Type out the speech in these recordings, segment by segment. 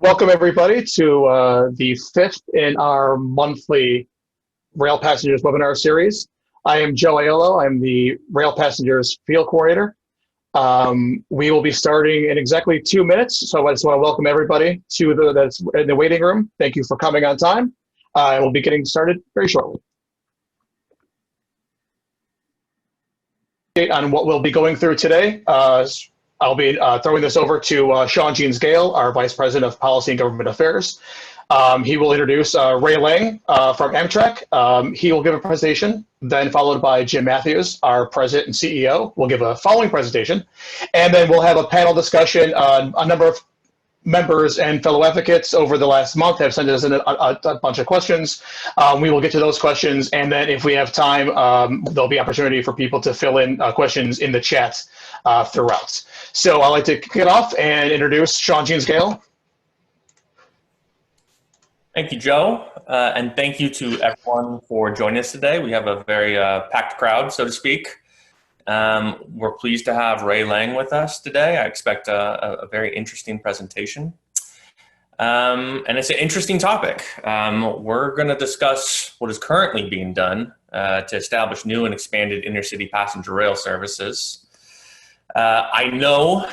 Welcome, everybody, to the fifth in our monthly Rail Passengers webinar series. I am Joe Aiello. I'm the Rail Passengers Field Coordinator. We will be starting in exactly 2 minutes, so I just want to welcome everybody to that's in the waiting room. Thank you for coming on time. We'll be getting started very shortly. On what we'll be going through today. I'll be throwing this over to Sean Jeans Gale, our Vice President of Policy and Government Affairs. He will introduce Ray Lang from Amtrak. He will give a presentation, then followed by Jim Mathews, our President and CEO, will give a following presentation. And then we'll have a panel discussion on a number of members and fellow advocates over the last month have sent us in a bunch of questions. We will get to those questions, and then if we have time, there'll be opportunity for people to fill in questions in the chat throughout. So I'd like to kick it off and introduce Sean Jeans Gale. Thank you, Joe, and thank you to everyone for joining us today. We have a very packed crowd, so to speak. We're pleased to have Ray Lang with us today. I expect a very interesting presentation. And it's an interesting topic. We're going to discuss what is currently being done to establish new and expanded intercity passenger rail services. I know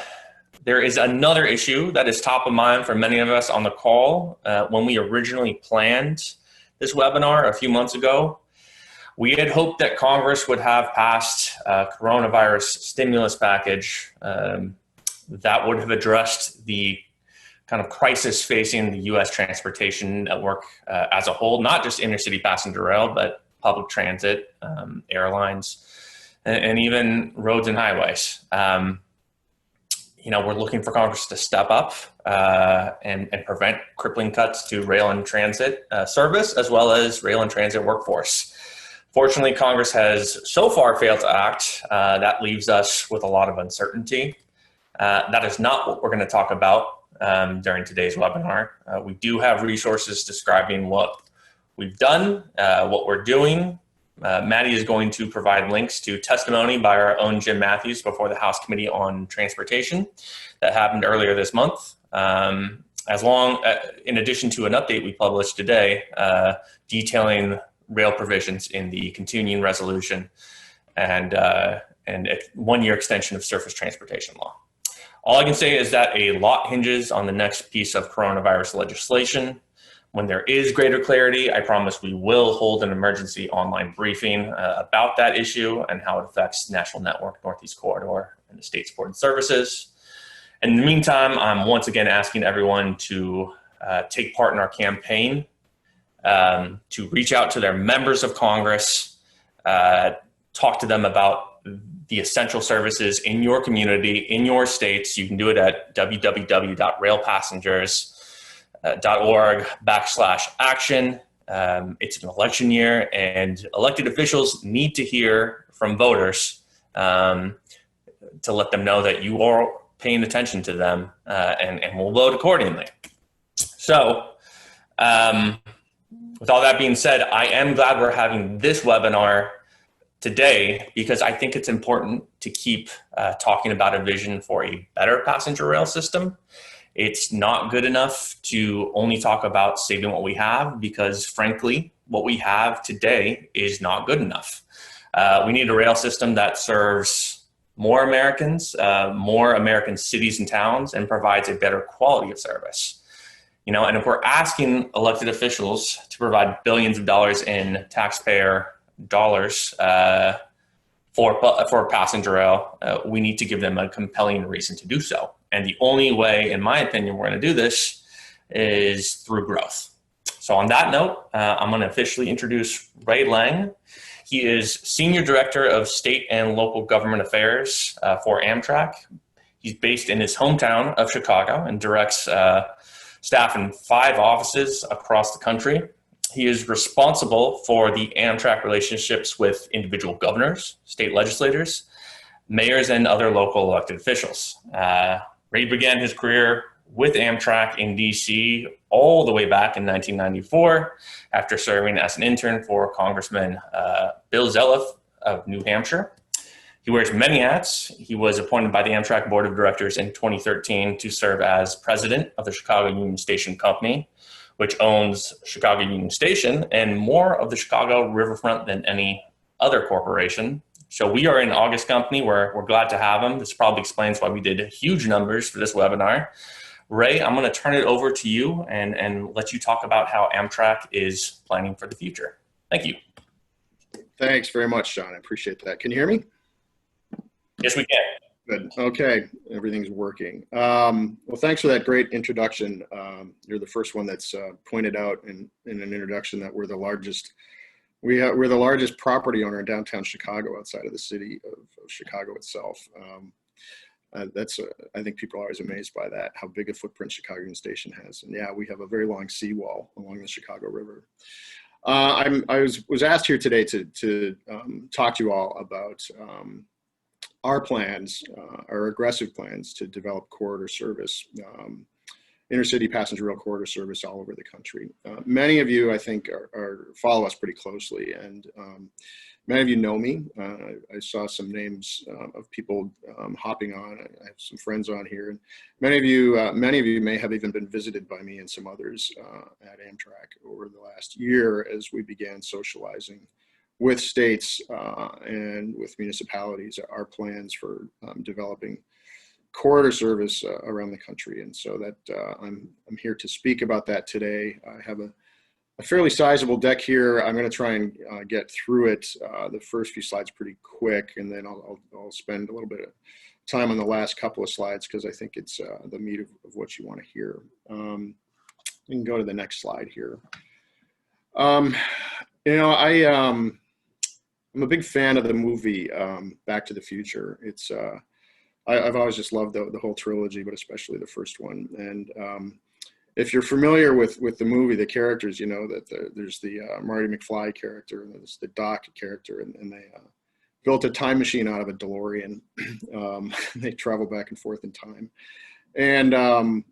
there is another issue that is top of mind for many of us on the call. When we originally planned this webinar a few months ago, we had hoped that Congress would have passed a coronavirus stimulus package that would have addressed the kind of crisis facing the U.S. transportation network as a whole, not just intercity passenger rail, but public transit, airlines, and even roads and highways. We're looking for Congress to step up and prevent crippling cuts to rail and transit service, as well as rail and transit workforce. Fortunately, Congress has so far failed to act. That leaves us with a lot of uncertainty. That is not what we're going to talk about during today's webinar. We do have resources describing what we've done, what we're doing. Maddie is going to provide links to testimony by our own Jim Mathews before the House Committee on Transportation that happened earlier this month. In addition to an update we published today detailing rail provisions in the continuing resolution and a one-year extension of surface transportation law. All I can say is that a lot hinges on the next piece of coronavirus legislation. When there is greater clarity, I promise we will hold an emergency online briefing about that issue and how it affects National Network, Northeast Corridor, and the state-supported services. In the meantime, I'm once again asking everyone to take part in our campaign to reach out to their members of Congress, talk to them about the essential services in your community, in your states. You can do it at www.railpassengers.org/action. It's an election year, and elected officials need to hear from voters to let them know that you are paying attention to them, and will vote accordingly. So, with all that being said, I am glad we're having this webinar today because I think it's important to keep talking about a vision for a better passenger rail system. It's not good enough to only talk about saving what we have because, frankly, what we have today is not good enough. We need a rail system that serves more Americans, more American cities and towns, and provides a better quality of service. And if we're asking elected officials to provide billions of dollars in taxpayer dollars for passenger rail, we need to give them a compelling reason to do so. And the only way, in my opinion, we're going to do this is through growth. So on that note, I'm going to officially introduce Ray Lang. He is Senior Director of State and Local Government Affairs for Amtrak. He's based in his hometown of Chicago and directs staff in 5 offices across the country. He is responsible for the Amtrak relationships with individual governors, state legislators, mayors, and other local elected officials. Ray began his career with Amtrak in DC all the way back in 1994 after serving as an intern for Congressman Bill Zeliff of New Hampshire. He wears many hats. He was appointed by the Amtrak Board of Directors in 2013 to serve as president of the Chicago Union Station Company, which owns Chicago Union Station and more of the Chicago riverfront than any other corporation. So we are an August company. We're glad to have him. This probably explains why we did huge numbers for this webinar. Ray, I'm going to turn it over to you and let you talk about how Amtrak is planning for the future. Thank you. Thanks very much, Sean. I appreciate that. Can you hear me? Yes, we can. Good. Okay. Everything's working. Well, thanks for that great introduction. You're the first one that's pointed out in an introduction that we're the largest. We're the largest property owner in downtown Chicago outside of the city of Chicago itself. I think people are always amazed by that, how big a footprint Chicago Union Station has. And yeah, we have a very long seawall along the Chicago River. I was asked here today to talk to you all about our plans, our aggressive plans to develop corridor service, intercity passenger rail corridor service all over the country. Many of you, I think, follow us pretty closely, and many of you know me. I saw some names of people hopping on. I have some friends on here, and many of you may have even been visited by me and some others at Amtrak over the last year as we began socializing with states and with municipalities our plans for developing corridor service around the country. And so that I'm here to speak about that today. I have a fairly sizable deck here. I'm going to try and get through it, the first few slides pretty quick, and then I'll spend a little bit of time on the last couple of slides because I think it's the meat of what you want to hear. You can go to the next slide here. You know, I'm a big fan of the movie Back to the Future. It's I've always just loved the whole trilogy, but especially the first one. And if you're familiar with the movie, the characters, you know that there's the Marty McFly character and there's the Doc character, and they built a time machine out of a DeLorean. They travel back and forth in time. And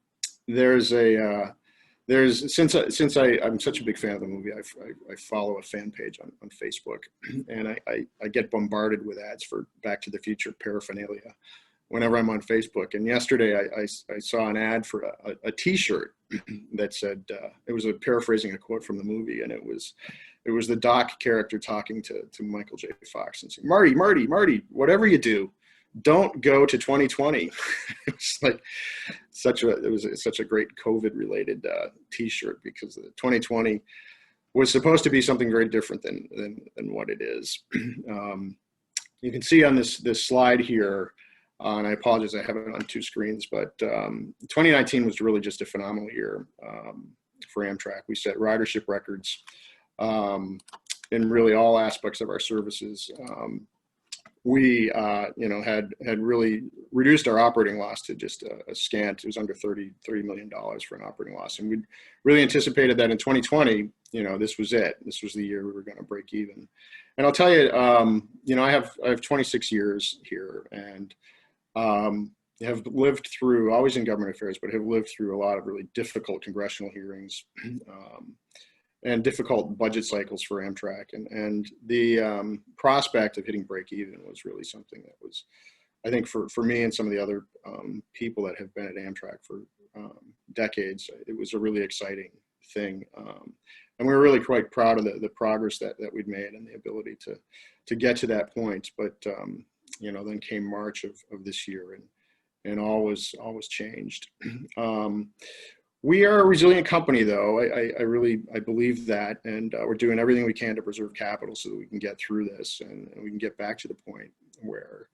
since I'm such a big fan of the movie, I follow a fan page on Facebook, and I get bombarded with ads for Back to the Future paraphernalia whenever I'm on Facebook. And yesterday I saw an ad for a T-shirt that said, it was paraphrasing a quote from the movie, and it was the Doc character talking to Michael J. Fox and saying, Marty, whatever you do, don't go to 2020. It was like it was such a great COVID related T-shirt, because 2020 was supposed to be something very different than what it is. You can see on this slide here, and I apologize, I have it on two screens, but 2019 was really just a phenomenal year for Amtrak. We set ridership records in really all aspects of our services. We had really reduced our operating loss to just a scant. It was under $30 million for an operating loss, and we really anticipated that in 2020, this was it. This was the year we were going to break even. And I'll tell you, I have 26 years here, and have lived through, always in government affairs, but have lived through a lot of really difficult congressional hearings and difficult budget cycles for Amtrak. And the prospect of hitting break even was really something that was, I think for me and some of the other people that have been at Amtrak for decades, it was a really exciting thing. And we were really quite proud of the progress that we'd made and the ability to get to that point. But then came March of this year, and all was changed. We are a resilient company, though. I believe that, and we're doing everything we can to preserve capital so that we can get through this and we can get back to the point where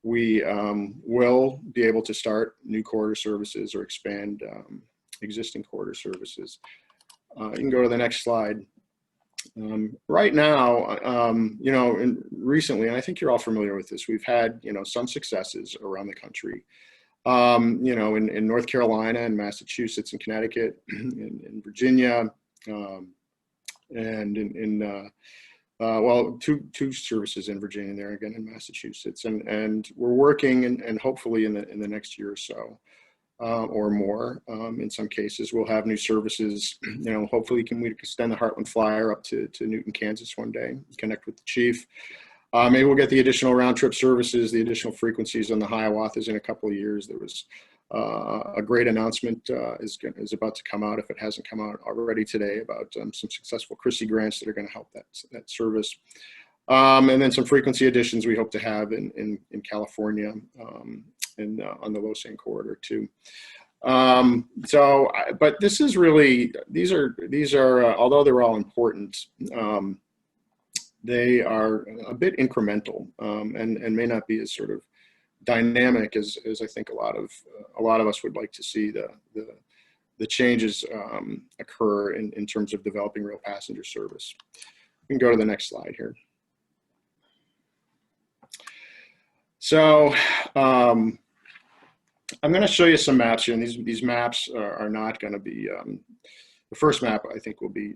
we will be able to start new corridor services or expand existing corridor services. You can go to the next slide. Right now, and recently, and I think you're all familiar with this, we've had, some successes around the country. In North Carolina and Massachusetts and Connecticut, in Virginia, and two services in Virginia, there again in Massachusetts, and we're working and hopefully in the next year or so, or more, in some cases, we'll have new services. Hopefully we extend the Heartland Flyer up to Newton, Kansas one day, connect with the chief. Maybe we'll get the additional round trip services, the additional frequencies on the Hiawatha's in a couple of years. There was a great announcement is about to come out, if it hasn't come out already today, about some successful Chrissy grants that are going to help that service. And then some frequency additions we hope to have in California and on the Los Angeles corridor too. But this is really, these are although they're all important, they are a bit incremental and may not be as sort of dynamic as I think a lot of us would like to see the changes occur in terms of developing real passenger service. We can go to the next slide here. So I'm going to show you some maps here, and these maps are not going to be, the first map I think will be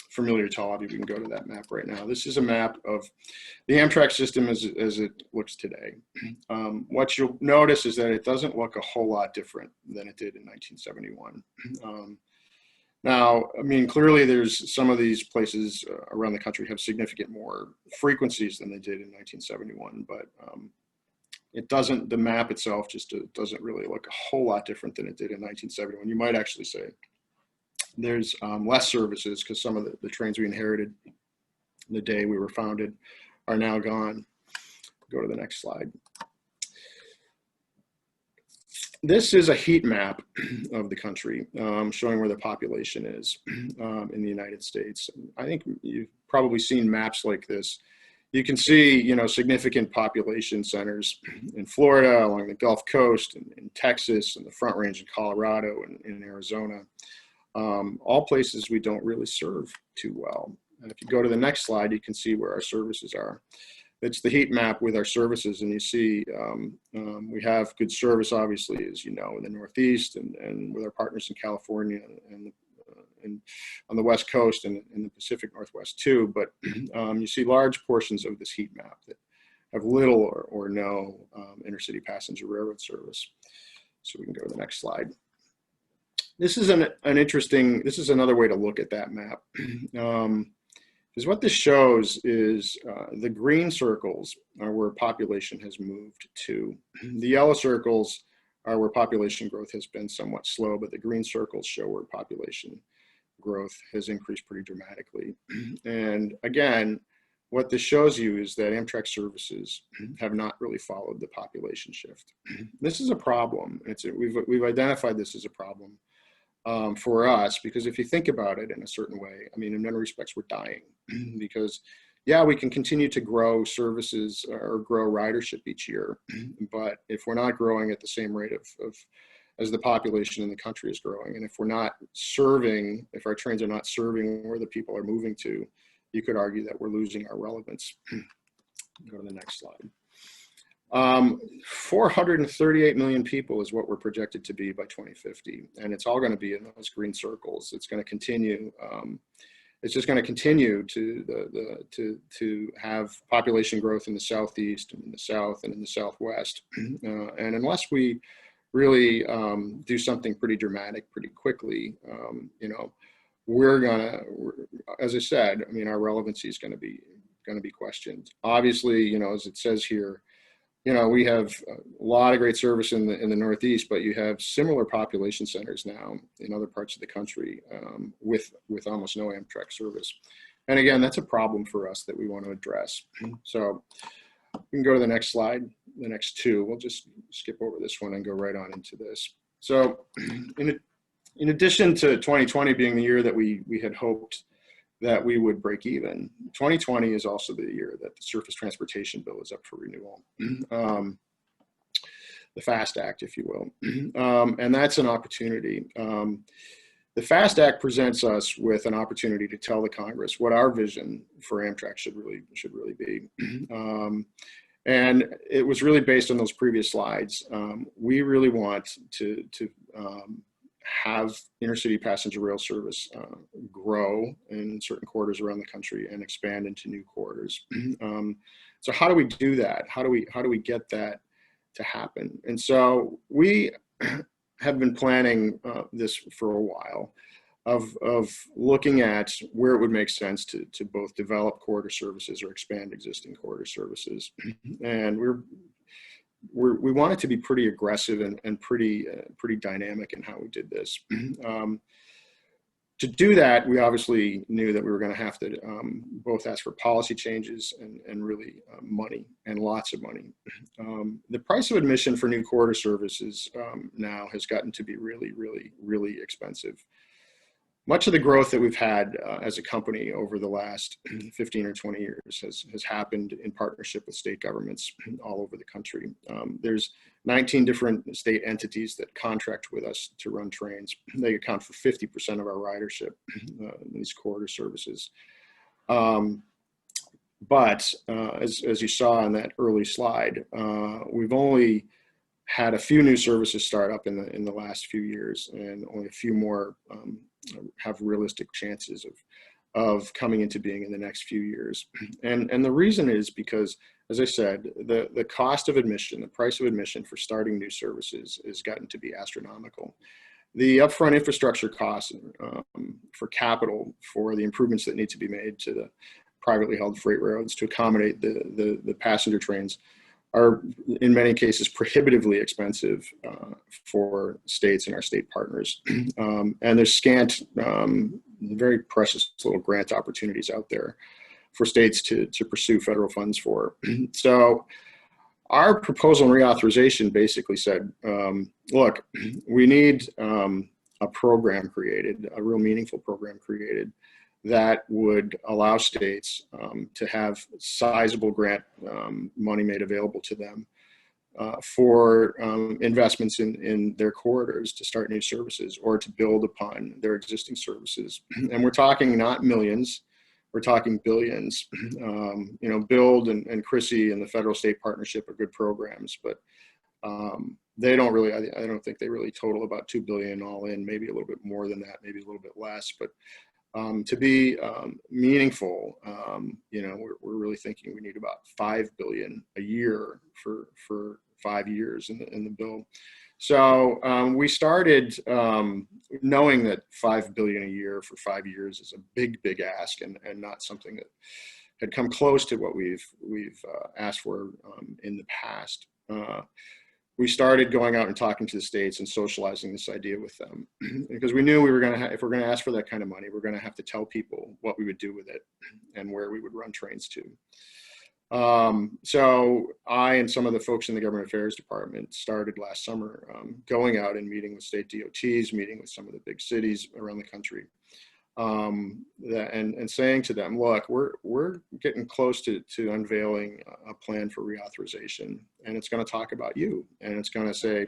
familiar to all of you. We can go to that map right now. This is a map of the Amtrak system as it looks today. What you'll notice is that it doesn't look a whole lot different than it did in 1971. Now, I mean, clearly there's some of these places around the country have significant more frequencies than they did in 1971, but it doesn't, the map itself just doesn't really look a whole lot different than it did in 1971. You might actually say there's less services because some of the trains we inherited the day we were founded are now gone. Go to the next slide. This is a heat map of the country showing where the population is in the United States. I think you've probably seen maps like this. You can see, you know, significant population centers in Florida, along the Gulf Coast, in Texas, and the Front Range in Colorado, and in Arizona. All places we don't really serve too well. And if you go to the next slide, you can see where our services are. It's the heat map with our services, and you see we have good service, obviously, as you know, in the Northeast and with our partners in California and on the West Coast and in the Pacific Northwest too. But you see large portions of this heat map that have little or no intercity passenger railroad service. So we can go to the next slide. This is an interesting, this is another way to look at that map. Because what this shows is the green circles are where population has moved to. The yellow circles are where population growth has been somewhat slow, but the green circles show where population growth has increased pretty dramatically. And again, what this shows you is that Amtrak services have not really followed the population shift. This is a problem. We've identified this as a problem for us, because if you think about it in a certain way, I mean, in many respects, we're dying because, yeah, we can continue to grow services or grow ridership each year, but if we're not growing at the same rate as the population in the country is growing, and if we're not serving, if our trains are not serving where the people are moving to, you could argue that we're losing our relevance. Go to the next slide. 438 million people is what we're projected to be by 2050, and it's all going to be in those green circles. It's going to continue. It's just going to continue to have population growth in the Southeast and in the South and in the Southwest, and unless we really do something pretty dramatic pretty quickly, you know, as I said, I mean, our relevancy is going to be questioned. Obviously, you know, as it says here, you know, we have a lot of great service in the Northeast, but you have similar population centers now in other parts of the country with almost no Amtrak service. And again, that's a problem for us that we want to address. So we can go to the next slide, the next two. We'll just skip over this one and go right on into this. So in addition to 2020 being the year that we had hoped that we would break even, 2020 is also the year that the Surface Transportation Bill is up for renewal. The FAST Act, if you will. And that's an opportunity. The FAST Act presents us with an opportunity to tell the Congress what our vision for Amtrak should really be. And it was really based on those previous slides. We really want to have intercity passenger rail service grow in certain corridors around the country and expand into new corridors. So how do we do that? How do we get that to happen? And so we have been planning this for a while. of looking at where it would make sense to both develop corridor services or expand existing corridor services. And we wanted to be pretty aggressive and pretty dynamic in how we did this. To do that, we obviously knew that we were going to have to both ask for policy changes and really money, and lots of money. The price of admission for new corridor services now has gotten to be really, really, really expensive. Much of the growth that we've had as a company over the last 15 or 20 years has happened in partnership with state governments all over the country. There's 19 different state entities that contract with us to run trains. They account for 50% of our ridership in these corridor services. But as you saw on that early slide, we've only had a few new services start up in the last few years, and only a few more have realistic chances of coming into being in the next few years. And the reason is because, as I said, the cost of admission, the price of admission for starting new services has gotten to be astronomical. The upfront infrastructure costs for capital for the improvements that need to be made to the privately held freight railroads to accommodate the passenger trains are in many cases prohibitively expensive for states and our state partners. And there's scant, very precious little grant opportunities out there for states to pursue federal funds for. So our proposal and reauthorization basically said, look, we need a program created, a real meaningful program created that would allow states to have sizable grant money made available to them for investments in their corridors to start new services or to build upon their existing services. And we're talking not millions, we're talking billions. You know, Build and Chrissy and the federal state partnership are good programs, but they don't really, I don't think they really total about 2 billion all in, maybe a little bit more than that, maybe a little bit less. But to be meaningful, you know, we're really thinking we need about 5 billion a year for 5 years in the bill. So we started knowing that 5 billion a year for 5 years is a big ask, and not something that had come close to what we've asked for in the past. We started going out and talking to the states and socializing this idea with them, because we knew we were going to, if we're going to ask for that kind of money, we're going to have to tell people what we would do with it and where we would run trains to. So I and some of the folks in the Government Affairs Department started last summer going out and meeting with state DOTs, meeting with some of the big cities around the country, and saying to them, look, we're getting close to unveiling a plan for reauthorization, and it's going to talk about you, and it's going to say,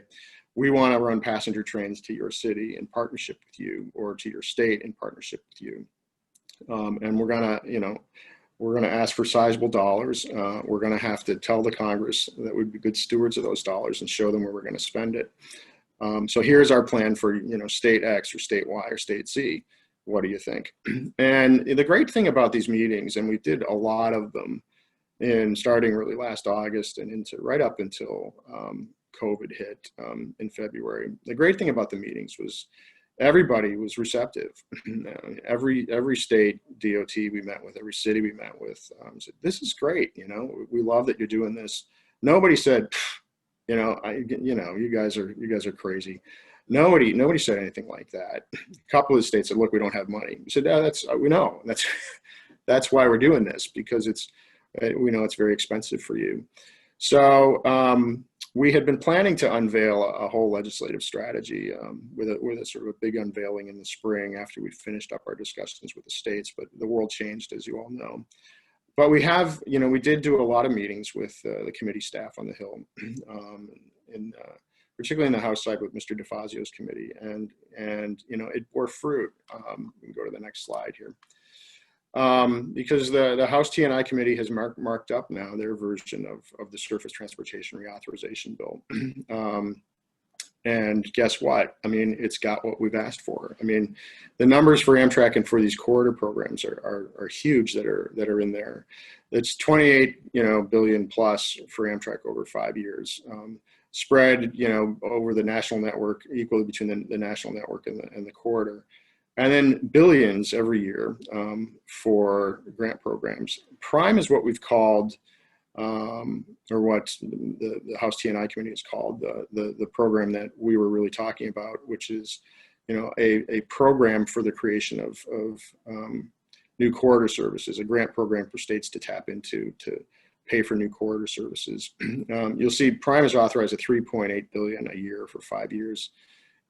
we want to run passenger trains to your city in partnership with you, or to your state in partnership with you. And we're going to, you know, we're going to ask for sizable dollars. We're going to have to tell the Congress that we'd be good stewards of those dollars and show them where we're going to spend it. So here's our plan for, you know, state X or state Y or state Z. What do you think? And the great thing about these meetings, and we did a lot of them in starting really last August and into right up until COVID hit in February. The great thing about the meetings was everybody was receptive. Every state DOT we met with, every city we met with said, this is great. You know, we love that you're doing this. Nobody said, you know, you guys are crazy. Nobody said anything like that. A couple of the states said, look, we don't have money. We said, we know. That's why we're doing this, because we know it's very expensive for you. So we had been planning to unveil a whole legislative strategy with a sort of a big unveiling in the spring after we finished up our discussions with the states, but the world changed, as you all know. But we have, you know, we did do a lot of meetings with the committee staff on the Hill, particularly in the House side with Mr. DeFazio's committee, and you know, it bore fruit. We can go to the next slide here. Because the House T&I committee has marked up now their version of the Surface Transportation Reauthorization Bill. And guess what? I mean, it's got what we've asked for. I mean, the numbers for Amtrak and for these corridor programs are huge that are in there. It's 28 billion plus for Amtrak over 5 years, spread over the national network equally between the national network and the corridor. and then billions every year for grant programs. Prime is what we've called, or what the House T&I committee has called the program that we were really talking about, which is, a program for the creation of new corridor services, a grant program for states to tap into to pay for new corridor services. You'll see Prime has authorized a $3.8 billion a year for 5 years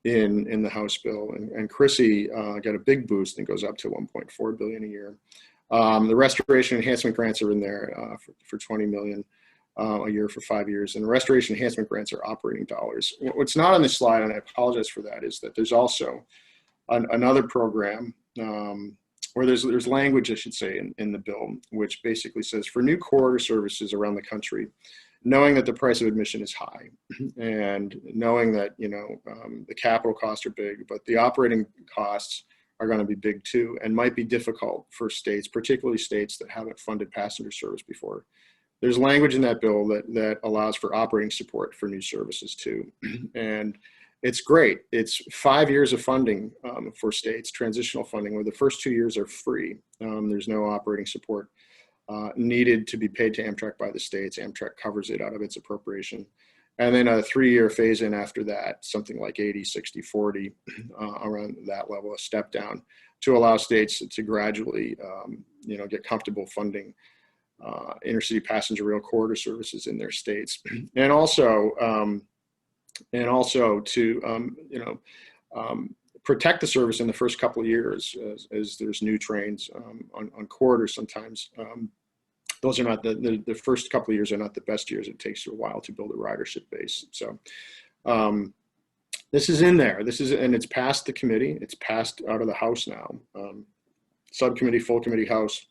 in the House bill, and Chrissy got a big boost and goes up to $1.4 billion a year. The restoration enhancement grants are in there for $20 million a year for 5 years, and the restoration enhancement grants are operating dollars. What's not on this slide, and I apologize for that, is that there's also another program, or there's language, I should say, in the bill, which basically says for new corridor services around the country, knowing that the price of admission is high, and knowing that the capital costs are big, but the operating costs are going to be big too, and might be difficult for states, particularly states that haven't funded passenger service before. There's language in that bill that allows for operating support for new services too, and it's great. It's 5 years of funding for states, transitional funding, where the first 2 years are free. There's no operating support needed to be paid to Amtrak by the states. Amtrak covers it out of its appropriation. And then a 3-year phase in after that, something like 80, 60, 40, around that level, a step down to allow states to gradually, get comfortable funding intercity passenger rail corridor services in their states. And also to, protect the service in the first couple of years as there's new trains on corridors sometimes. Those are not the first couple of years are not the best years. It takes a while to build a ridership base. So this is in there. And it's passed the committee. It's passed out of the House now. Subcommittee, full committee, House.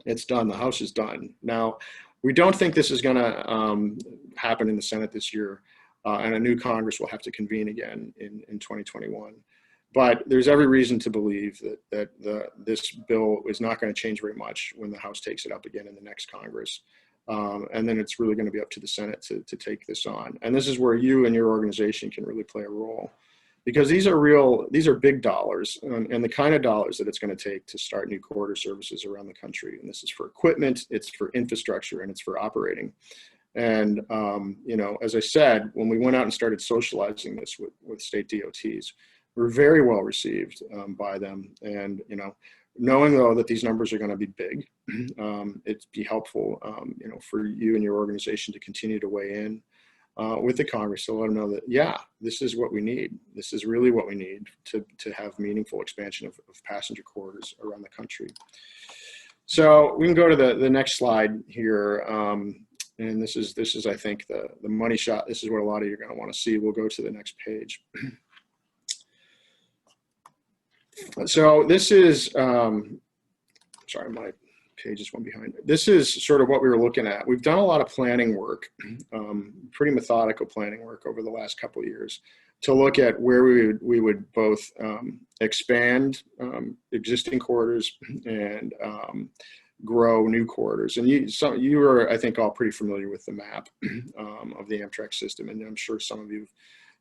It's done. The House is done. Now, we don't think this is going to happen in the Senate this year, and a new Congress will have to convene again in 2021. But there's every reason to believe that this bill is not going to change very much when the House takes it up again in the next Congress. And then it's really going to be up to the Senate to take this on. And this is where you and your organization can really play a role, because these are big dollars, and the kind of dollars that it's going to take to start new corridor services around the country. And this is for equipment, it's for infrastructure, and it's for operating. And, as I said, when we went out and started socializing this with state DOTs, we're very well received by them. And, knowing though that these numbers are going to be big, it'd be helpful, for you and your organization to continue to weigh in with the Congress to let them know that, yeah, this is what we need. This is really what we need to have meaningful expansion of passenger corridors around the country. So we can go to the next slide here. And this is, I think, the money shot. This is what a lot of you are going to want to see. We'll go to the next page. So this is, sorry, my page is one behind. This is sort of what we were looking at. We've done a lot of planning work, pretty methodical planning work over the last couple of years to look at where we would both expand existing corridors and grow new corridors. And you are, I think, all pretty familiar with the map of the Amtrak system, and I'm sure some of you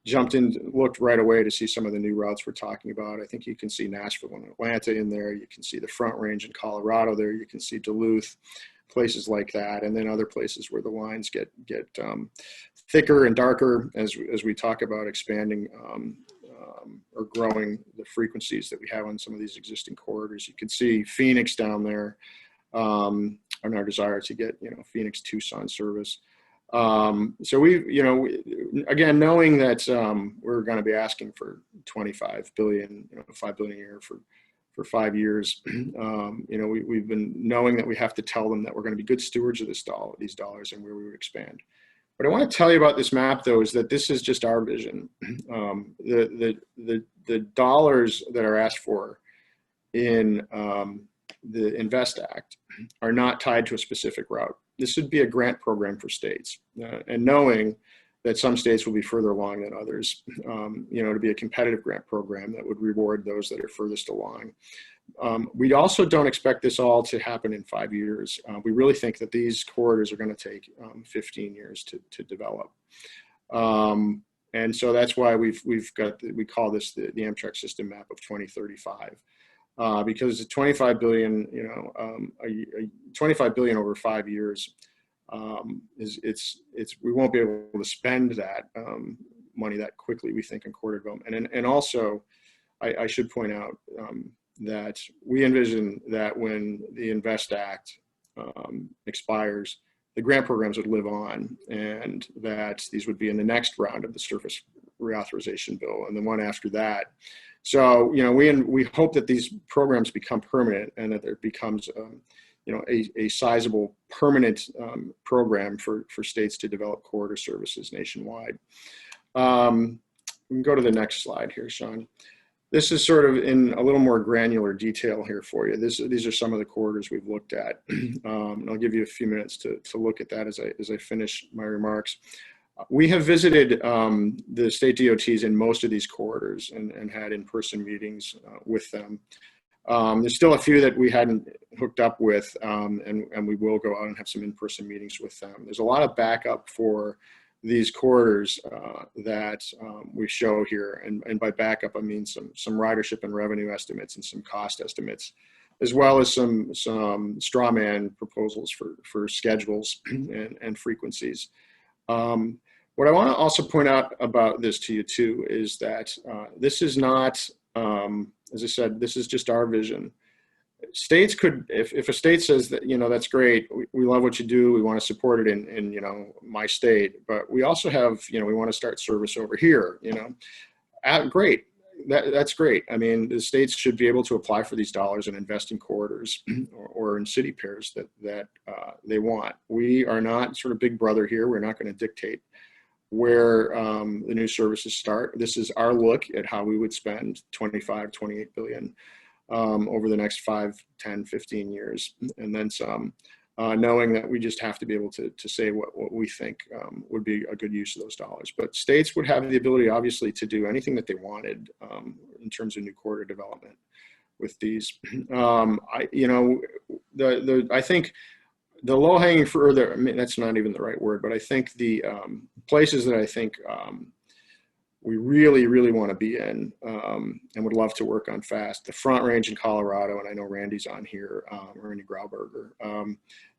jumped in, looked right away to see some of the new routes we're talking about. I think you can see Nashville and Atlanta in there. You can see the Front Range in Colorado there. You can see Duluth, places like that, and then other places where the lines get thicker and darker as we talk about expanding or growing the frequencies that we have on some of these existing corridors. You can see Phoenix down there, and our desire to get Phoenix Tucson service. So we, again, knowing that we're going to be asking for 25 billion, $5 billion a year for 5 years, we've been knowing that we have to tell them that we're going to be good stewards of these dollars and where we would expand. What I want to tell you about this map, though, is that this is just our vision. The dollars that are asked for in the INVEST Act are not tied to a specific route. This would be a grant program for states, and knowing that some states will be further along than others, to be a competitive grant program that would reward those that are furthest along. We also don't expect this all to happen in 5 years. We really think that these corridors are going to take 15 years to develop. And so that's why we call this the Amtrak system map of 2035. Because the 25 billion, 25 billion over 5 years, we won't be able to spend that money that quickly, we think, in corridor development. And also, I should point out that we envision that when the INVEST Act expires, the grant programs would live on, and that these would be in the next round of the surface reauthorization bill and the one after that. So, we hope that these programs become permanent and that there becomes, a sizable permanent program for states to develop corridor services nationwide. We can go to the next slide here, Sean. This is sort of in a little more granular detail here for you. These are some of the corridors we've looked at. And I'll give you a few minutes to look at that as I finish my remarks. We have visited the state DOTs in most of these corridors and had in-person meetings with them. There's still a few that we hadn't hooked up with, and we will go out and have some in-person meetings with them. There's a lot of backup for these corridors that we show here, and by backup I mean some ridership and revenue estimates and some cost estimates, as well as some straw man proposals for schedules and frequencies. What I want to also point out about this to you too is that this is not, as I said, this is just our vision. States could, if a state says that, that's great, we love what you do, we want to support it in my state, but we also have, we want to start service over here, great. That's great. I mean, the states should be able to apply for these dollars and invest in corridors or in city pairs that they want. We are not sort of big brother here. We're not going to dictate where the new services start. This is our look at how we would spend 25, 28 billion over the next 5, 10, 15 years, and then some, knowing that we just have to be able to say what we think would be a good use of those dollars. But states would have the ability, obviously, to do anything that they wanted in terms of new corridor development with these. I think the low-hanging fruit, I mean, that's not even the right word, but I think the places that I think we really, really want to be in and would love to work on fast. The Front Range in Colorado, and I know Randy's on here, Randy Grauberger.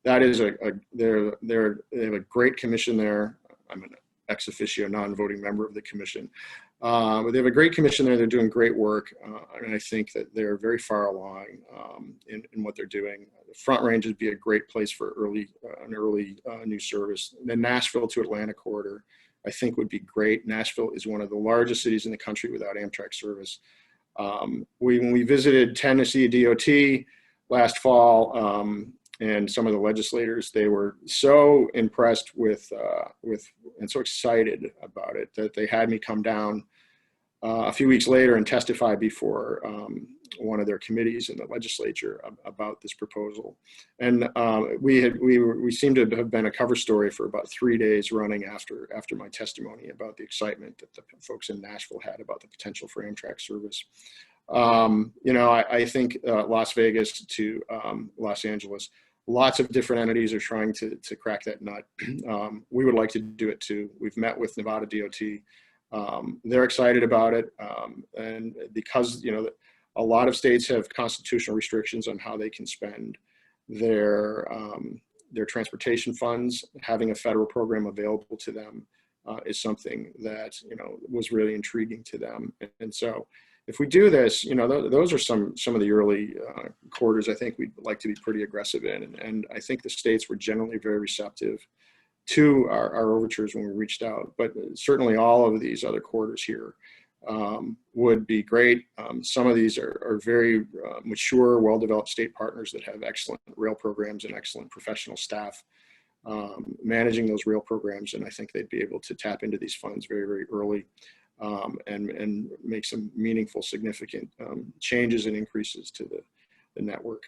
That is they have a great commission there. I'm an ex officio non-voting member of the commission. But they have a great commission there. They're doing great work. And I think that they're very far along in what they're doing. The Front Range would be a great place for an early new service. The Nashville to Atlanta corridor, I think, would be great. Nashville is one of the largest cities in the country without Amtrak service. When we visited Tennessee DOT last fall, and some of the legislators, they were so impressed with and so excited about it that they had me come down a few weeks later and testify before one of their committees in the legislature about this proposal. And we seemed to have been a cover story for about 3 days running after my testimony about the excitement that the folks in Nashville had about the potential for Amtrak service. I think Las Vegas to Los Angeles, lots of different entities are trying to crack that nut. We would like to do it too. We've met with Nevada DOT. They're excited about it. And because, a lot of states have constitutional restrictions on how they can spend their transportation funds, having a federal program available to them is something that, was really intriguing to them. And so if we do this, those are some of the early corridors I think we'd like to be pretty aggressive in. And I think the states were generally very receptive to our overtures when we reached out. But certainly all of these other corridors here would be great. Some of these are very mature, well-developed state partners that have excellent rail programs and excellent professional staff managing those rail programs. And I think they'd be able to tap into these funds very, very early. And make some meaningful, significant changes and increases to the network.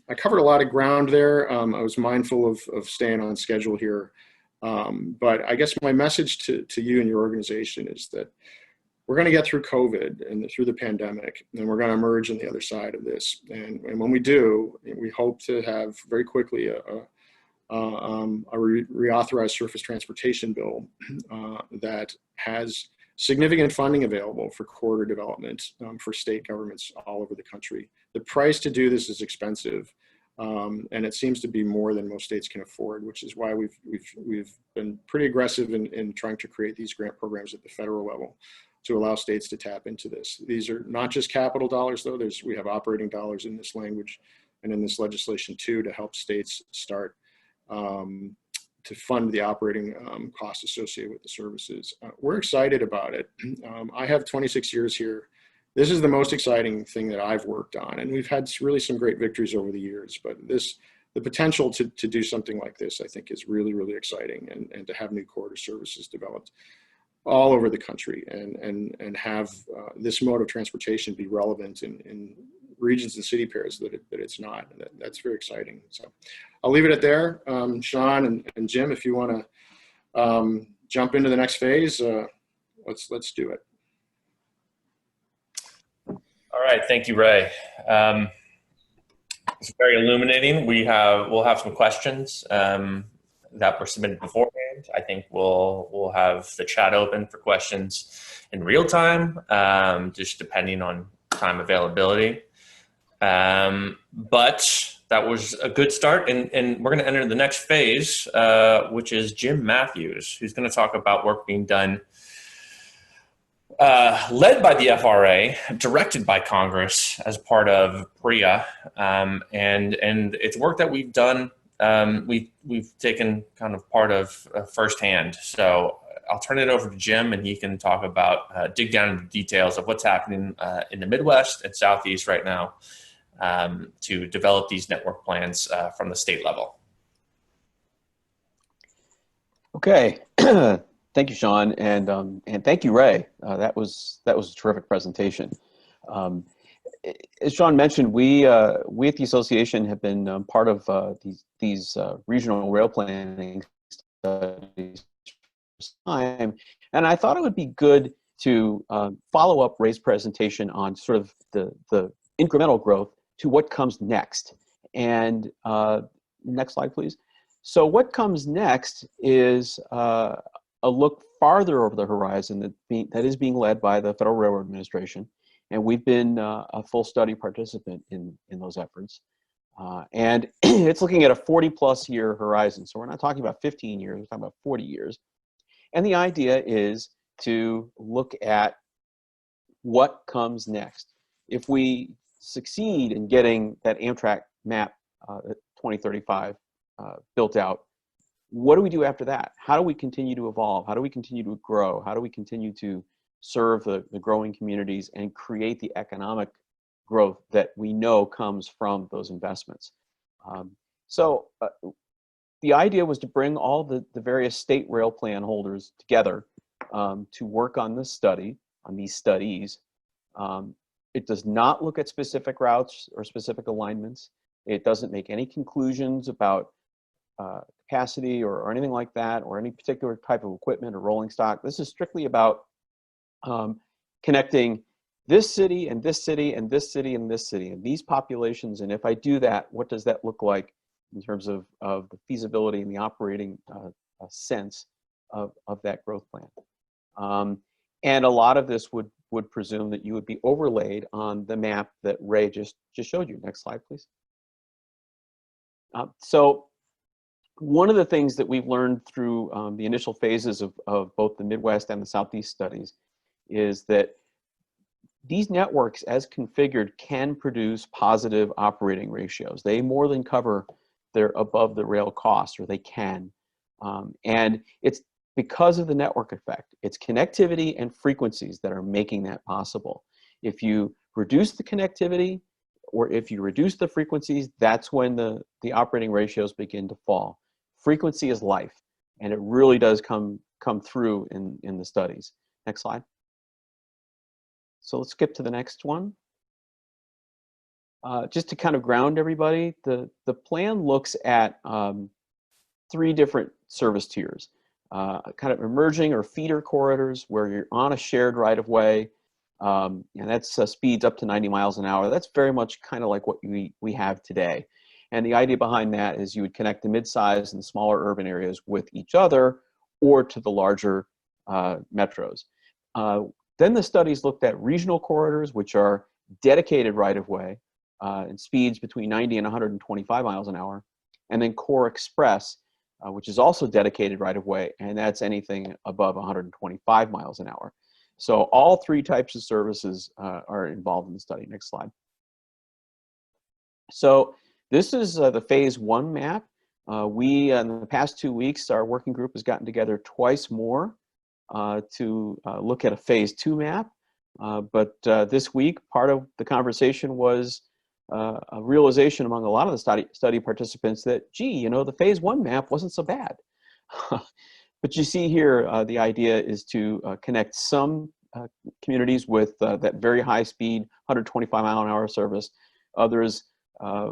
I covered a lot of ground there. I was mindful of staying on schedule here. But I guess my message to you and your organization is that we're going to get through COVID and through the pandemic, and we're going to emerge on the other side of this. And when we do, we hope to have very quickly a reauthorized surface transportation bill that has significant funding available for corridor development for state governments all over the country. The price to do this is expensive, and it seems to be more than most states can afford, which is why we've been pretty aggressive in trying to create these grant programs at the federal level to allow states to tap into this. These are not just capital dollars, though. We have operating dollars in this language and in this legislation too, to help states start to fund the operating costs associated with the services. We're excited about it. I have 26 years here. This is the most exciting thing that I've worked on, and we've had really some great victories over the years, but the potential to do something like this, I think, is really, really exciting, and to have new corridor services developed all over the country, and have this mode of transportation be relevant in regions and city pairs that it's not. That's very exciting. So I'll leave it at there. Sean and Jim, if you want to jump into the next phase, let's do it. All right, thank you, Ray. It's very illuminating. We'll have some questions that were submitted beforehand. I think we'll have the chat open for questions in real time, just depending on time availability. But that was a good start, and we're going to enter the next phase, which is Jim Mathews, who's going to talk about work being done, led by the FRA, directed by Congress as part of PREA, and it's work that we've done. We've taken kind of part of firsthand. So I'll turn it over to Jim, and he can talk about, dig down into the details of what's happening in the Midwest and Southeast right now to develop these network plans from the state level. Okay, thank you, Sean, and thank you, Ray. That was a terrific presentation. As Sean mentioned, we at the association have been part of these regional rail planning studies for some time, and I thought it would be good to follow up Ray's presentation on sort of the incremental growth to what comes next. And next slide, please. So what comes next is a look farther over the horizon that is being led by the Federal Railroad Administration. And we've been a full study participant in those efforts. And it's looking at a 40+ year horizon. So we're not talking about 15 years, we're talking about 40 years. And the idea is to look at what comes next. If we succeed in getting that Amtrak map 2035 built out, what do we do after that? How do we continue to evolve? How do we continue to grow? How do we continue to serve the growing communities and create the economic growth that we know comes from those investments? So the idea was to bring all the various state rail plan holders together to work on this study, on these studies. It does not look at specific routes or specific alignments. It doesn't make any conclusions about capacity or anything like that, or any particular type of equipment or rolling stock. This is strictly about connecting this city and this city and this city and this city and these populations. And if I do that, what does that look like in terms of the feasibility and the operating sense of that growth plan? And a lot of this would presume that you would be overlaid on the map that Ray just showed you. Next slide, please. So one of the things that we've learned through the initial phases of both the Midwest and the Southeast studies is that these networks, as configured, can produce positive operating ratios. They more than cover their above the rail costs, or they can. And it's because of the network effect. It's connectivity and frequencies that are making that possible. If you reduce the connectivity, or if you reduce the frequencies, that's when the operating ratios begin to fall. Frequency is life, and it really does come through in the studies. Next slide. So let's skip to the next one. Just to kind of ground everybody, the plan looks at 3 different service tiers. Kind of emerging or feeder corridors where you're on a shared right-of-way, and that's speeds up to 90 miles an hour. That's very much kind of like what we have today. And the idea behind that is you would connect the mid-sized and smaller urban areas with each other or to the larger metros. Then the studies looked at regional corridors, which are dedicated right-of-way and speeds between 90 and 125 miles an hour, and then core express, which is also dedicated right-of-way, and that's anything above 125 miles an hour. So all three types of services are involved in the study. Next slide. So this is the phase 1 map. We, in the past 2 weeks, our working group has gotten together twice more to look at a phase 2 map. But this week, part of the conversation was a realization among a lot of the study participants that, gee, you know, the phase 1 map wasn't so bad. But you see here, the idea is to connect some communities with that very high speed, 125 mile an hour service, others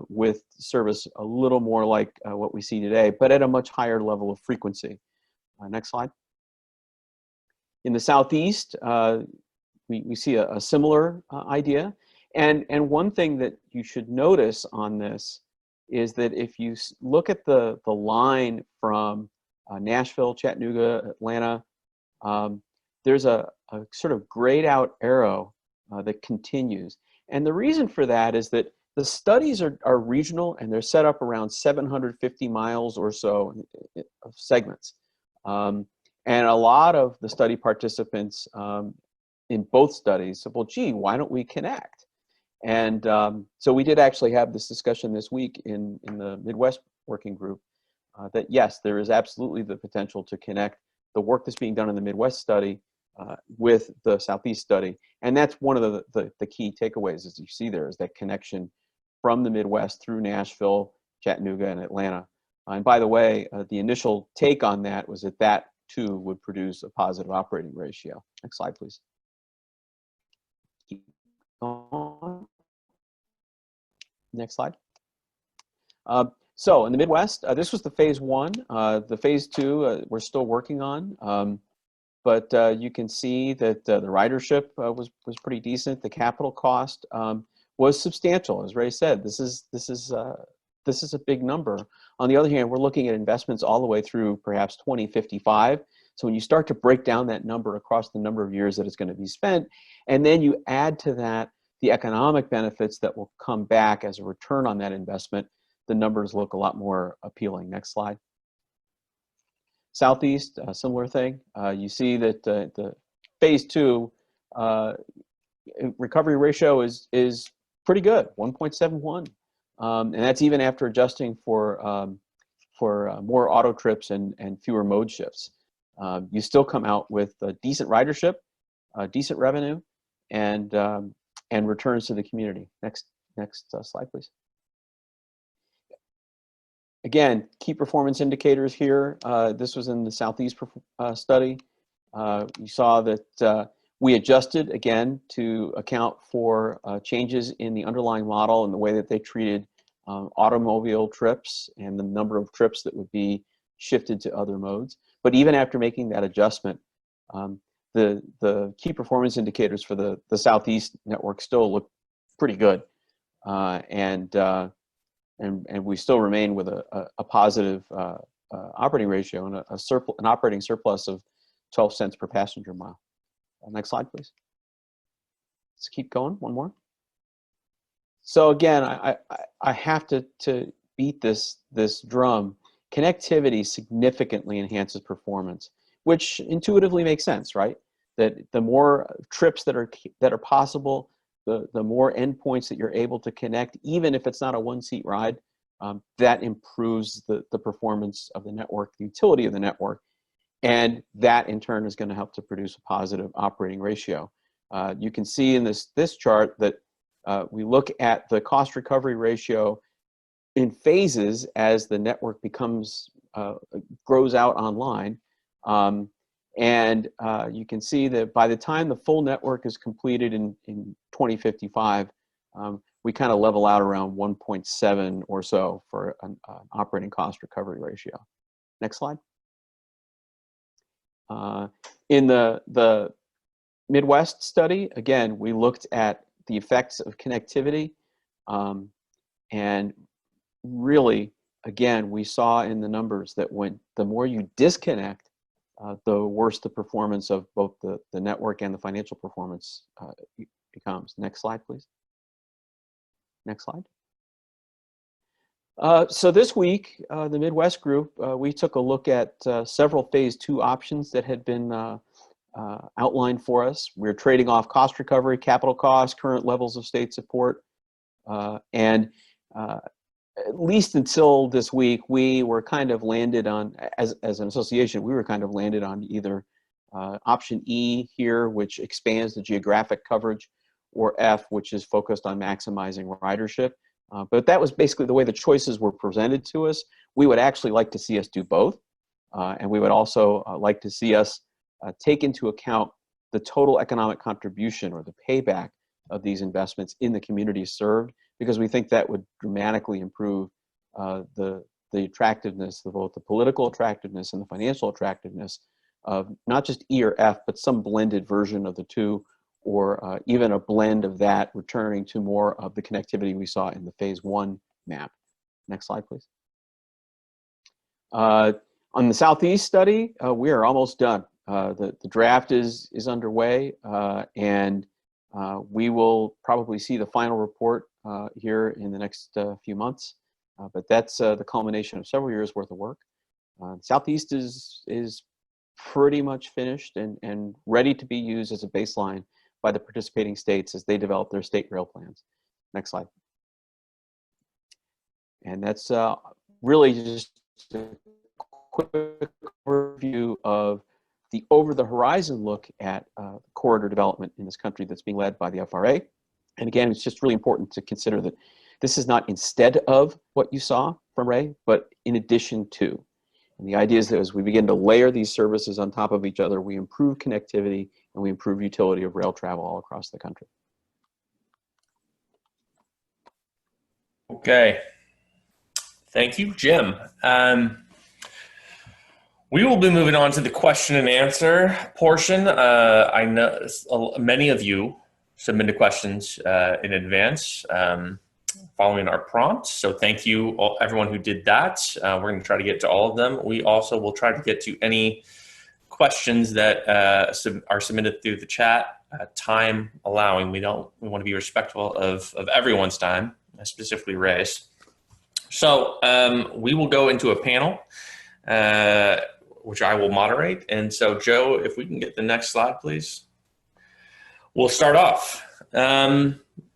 with service a little more like what we see today, but at a much higher level of frequency. Next slide. In the Southeast, we see a similar idea. And one thing that you should notice on this is that if you look at the line from Nashville, Chattanooga, Atlanta, there's a sort of grayed out arrow that continues. And the reason for that is that the studies are regional, and they're set up around 750 miles or so of segments. And a lot of the study participants in both studies said, well, gee, why don't we connect? And so we did actually have this discussion this week in the Midwest working group that yes, there is absolutely the potential to connect the work that's being done in the Midwest study with the Southeast study. And that's one of the key takeaways, as you see there, is that connection from the Midwest through Nashville, Chattanooga, and Atlanta. And by the way, the initial take on that was that that too would produce a positive operating ratio. Next slide, please. Keep going. Next slide. So in the Midwest, this was the phase 1. The phase 2 we're still working on, but you can see that the ridership was pretty decent. The capital cost was substantial, as Ray said. This is a big number. On the other hand, we're looking at investments all the way through perhaps 2055. So when you start to break down that number across the number of years that it's going to be spent, and then you add to that the economic benefits that will come back as a return on that investment, the numbers look a lot more appealing. Next slide. Southeast, similar thing. You see that the phase 2 recovery ratio is pretty good, 1.71. And that's even after adjusting for more auto trips and fewer mode shifts. You still come out with a decent ridership, decent revenue, and returns to the community. Next slide, please. Again, key performance indicators here. This was in the Southeast study. You saw that we adjusted, again, to account for changes in the underlying model and the way that they treated automobile trips and the number of trips that would be shifted to other modes. But even after making that adjustment, the key performance indicators for the Southeast network still look pretty good. And we still remain with a positive operating ratio and an operating surplus of 12 cents per passenger mile. Next slide, please. Let's keep going. One more. So again, I have to beat this drum. Connectivity significantly enhances performance, which intuitively makes sense, right? That the more trips that are possible, the more endpoints that you're able to connect, even if it's not a one-seat ride, that improves the performance of the network, the utility of the network, and that in turn is going to help to produce a positive operating ratio. You can see in this chart that we look at the cost recovery ratio in phases as the network grows out online. And you can see that by the time the full network is completed in 2055, we kind of level out around 1.7 or so for an operating cost recovery ratio. Next slide. In the Midwest study, again, we looked at the effects of connectivity, and really, again, we saw in the numbers that the more you disconnect the worse the performance of both the network and the financial performance becomes. Next slide, please. Next slide. So this week, the Midwest group, we took a look at several phase 2 options that had been outlined for us. We're trading off cost recovery, capital costs, current levels of state support, and at least until this week, we were kind of landed on, as an association, we were kind of landed on either option E here, which expands the geographic coverage, or F, which is focused on maximizing ridership. But that was basically the way the choices were presented to us. We would actually like to see us do both. And we would also like to see us take into account the total economic contribution or the payback of these investments in the communities served, because we think that would dramatically improve the attractiveness, both the political attractiveness and the financial attractiveness of not just E or F, but some blended version of the two, or even a blend of that, returning to more of the connectivity we saw in the phase 1 map. Next slide, please. On the Southeast study, we are almost done. The draft is underway, and we will probably see the final report here in the next few months. But that's the culmination of several years worth of work. Southeast is pretty much finished and ready to be used as a baseline by the participating states as they develop their state rail plans. Next slide. And that's really just a quick overview of the over-the-horizon look at corridor development in this country that's being led by the FRA. And again, it's just really important to consider that this is not instead of what you saw from Ray, but in addition to. And the idea is that as we begin to layer these services on top of each other, we improve connectivity and we improve utility of rail travel all across the country. Okay. Thank you, Jim. We will be moving on to the question and answer portion. I know many of you submitted questions in advance following our prompts. So thank you, everyone who did that. We're going to try to get to all of them. We also will try to get to any questions that are submitted through the chat, time allowing. We want to be respectful of everyone's time, specifically Ray's. So we will go into a panel, which I will moderate. And so, Joe, if we can get the next slide, please. We'll start off.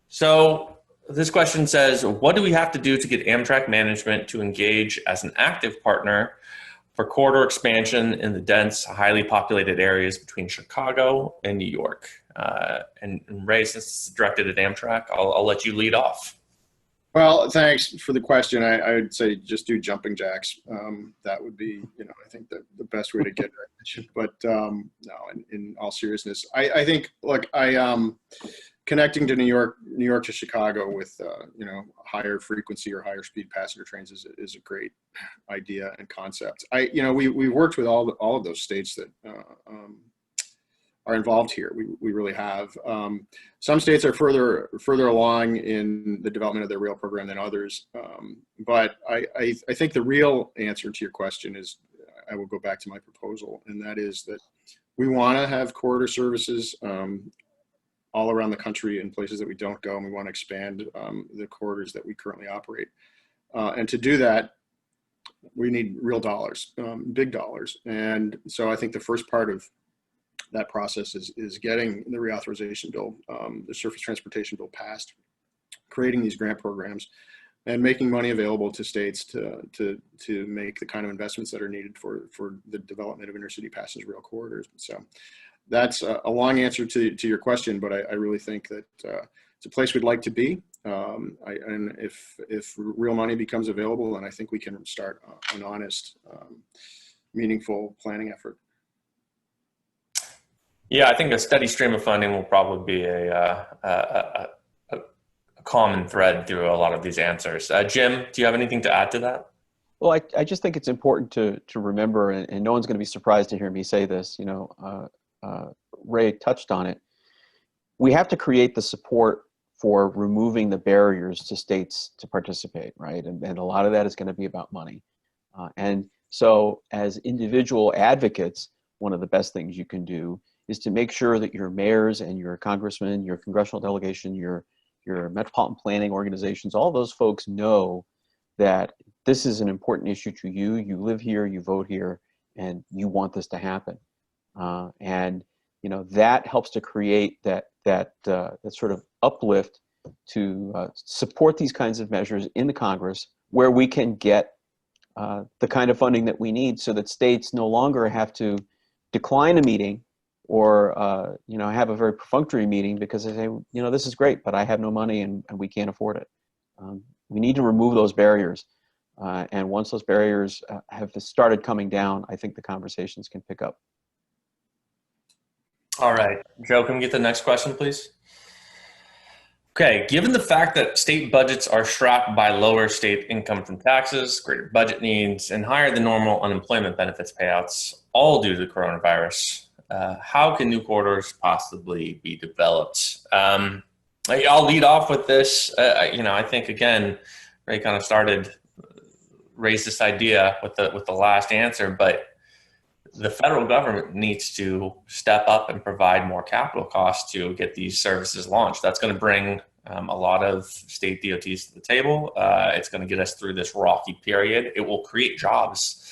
So this question says, what do we have to do to get Amtrak management to engage as an active partner for corridor expansion in the dense, highly populated areas between Chicago and New York? And Ray, since it's directed at Amtrak, I'll let you lead off. Well, thanks for the question. I would say just do jumping jacks. That would be, I think the best way to get it. But no, in all seriousness, I think, look, connecting to New York to Chicago with, higher frequency or higher speed passenger trains is a great idea and concept. We worked with all of those states that are involved here. We really have. Some states are further along in the development of their rail program than others. But I think the real answer to your question is, I will go back to my proposal, and that is that we want to have corridor services all around the country in places that we don't go, and we want to expand the corridors that we currently operate. And to do that, we need real dollars, big dollars. And so I think the first part of that process is getting the reauthorization bill, the surface transportation bill passed, creating these grant programs, and making money available to states to make the kind of investments that are needed for the development of intercity passenger rail corridors. So that's a long answer to your question, but I really think that it's a place we'd like to be. And if real money becomes available, then I think we can start an honest, meaningful planning effort. Yeah, I think a steady stream of funding will probably be a common thread through a lot of these answers. Jim, do you have anything to add to that? Well, I just think it's important to remember, and no one's going to be surprised to hear me say this, Ray touched on it. We have to create the support for removing the barriers to states to participate, right? And a lot of that is going to be about money. And so as individual advocates, one of the best things you can do is to make sure that your mayors and your congressmen, your congressional delegation, your metropolitan planning organizations, all those folks know that this is an important issue to you. You live here, you vote here, and you want this to happen. And that helps to create that sort of uplift to support these kinds of measures in the Congress, where we can get the kind of funding that we need, so that states no longer have to decline a meeting or have a very perfunctory meeting because they say, this is great, but I have no money and we can't afford it. We need to remove those barriers. And once those barriers have started coming down, I think the conversations can pick up. All right, Joe, can we get the next question, please? Okay, given the fact that state budgets are strapped by lower state income from taxes, greater budget needs, and higher than normal unemployment benefits payouts, all due to the coronavirus, how can new corridors possibly be developed? I'll lead off with this. I think, again, Ray kind of raised this idea with the last answer, but the federal government needs to step up and provide more capital costs to get these services launched. That's going to bring a lot of state DOTs to the table. It's going to get us through this rocky period. It will create jobs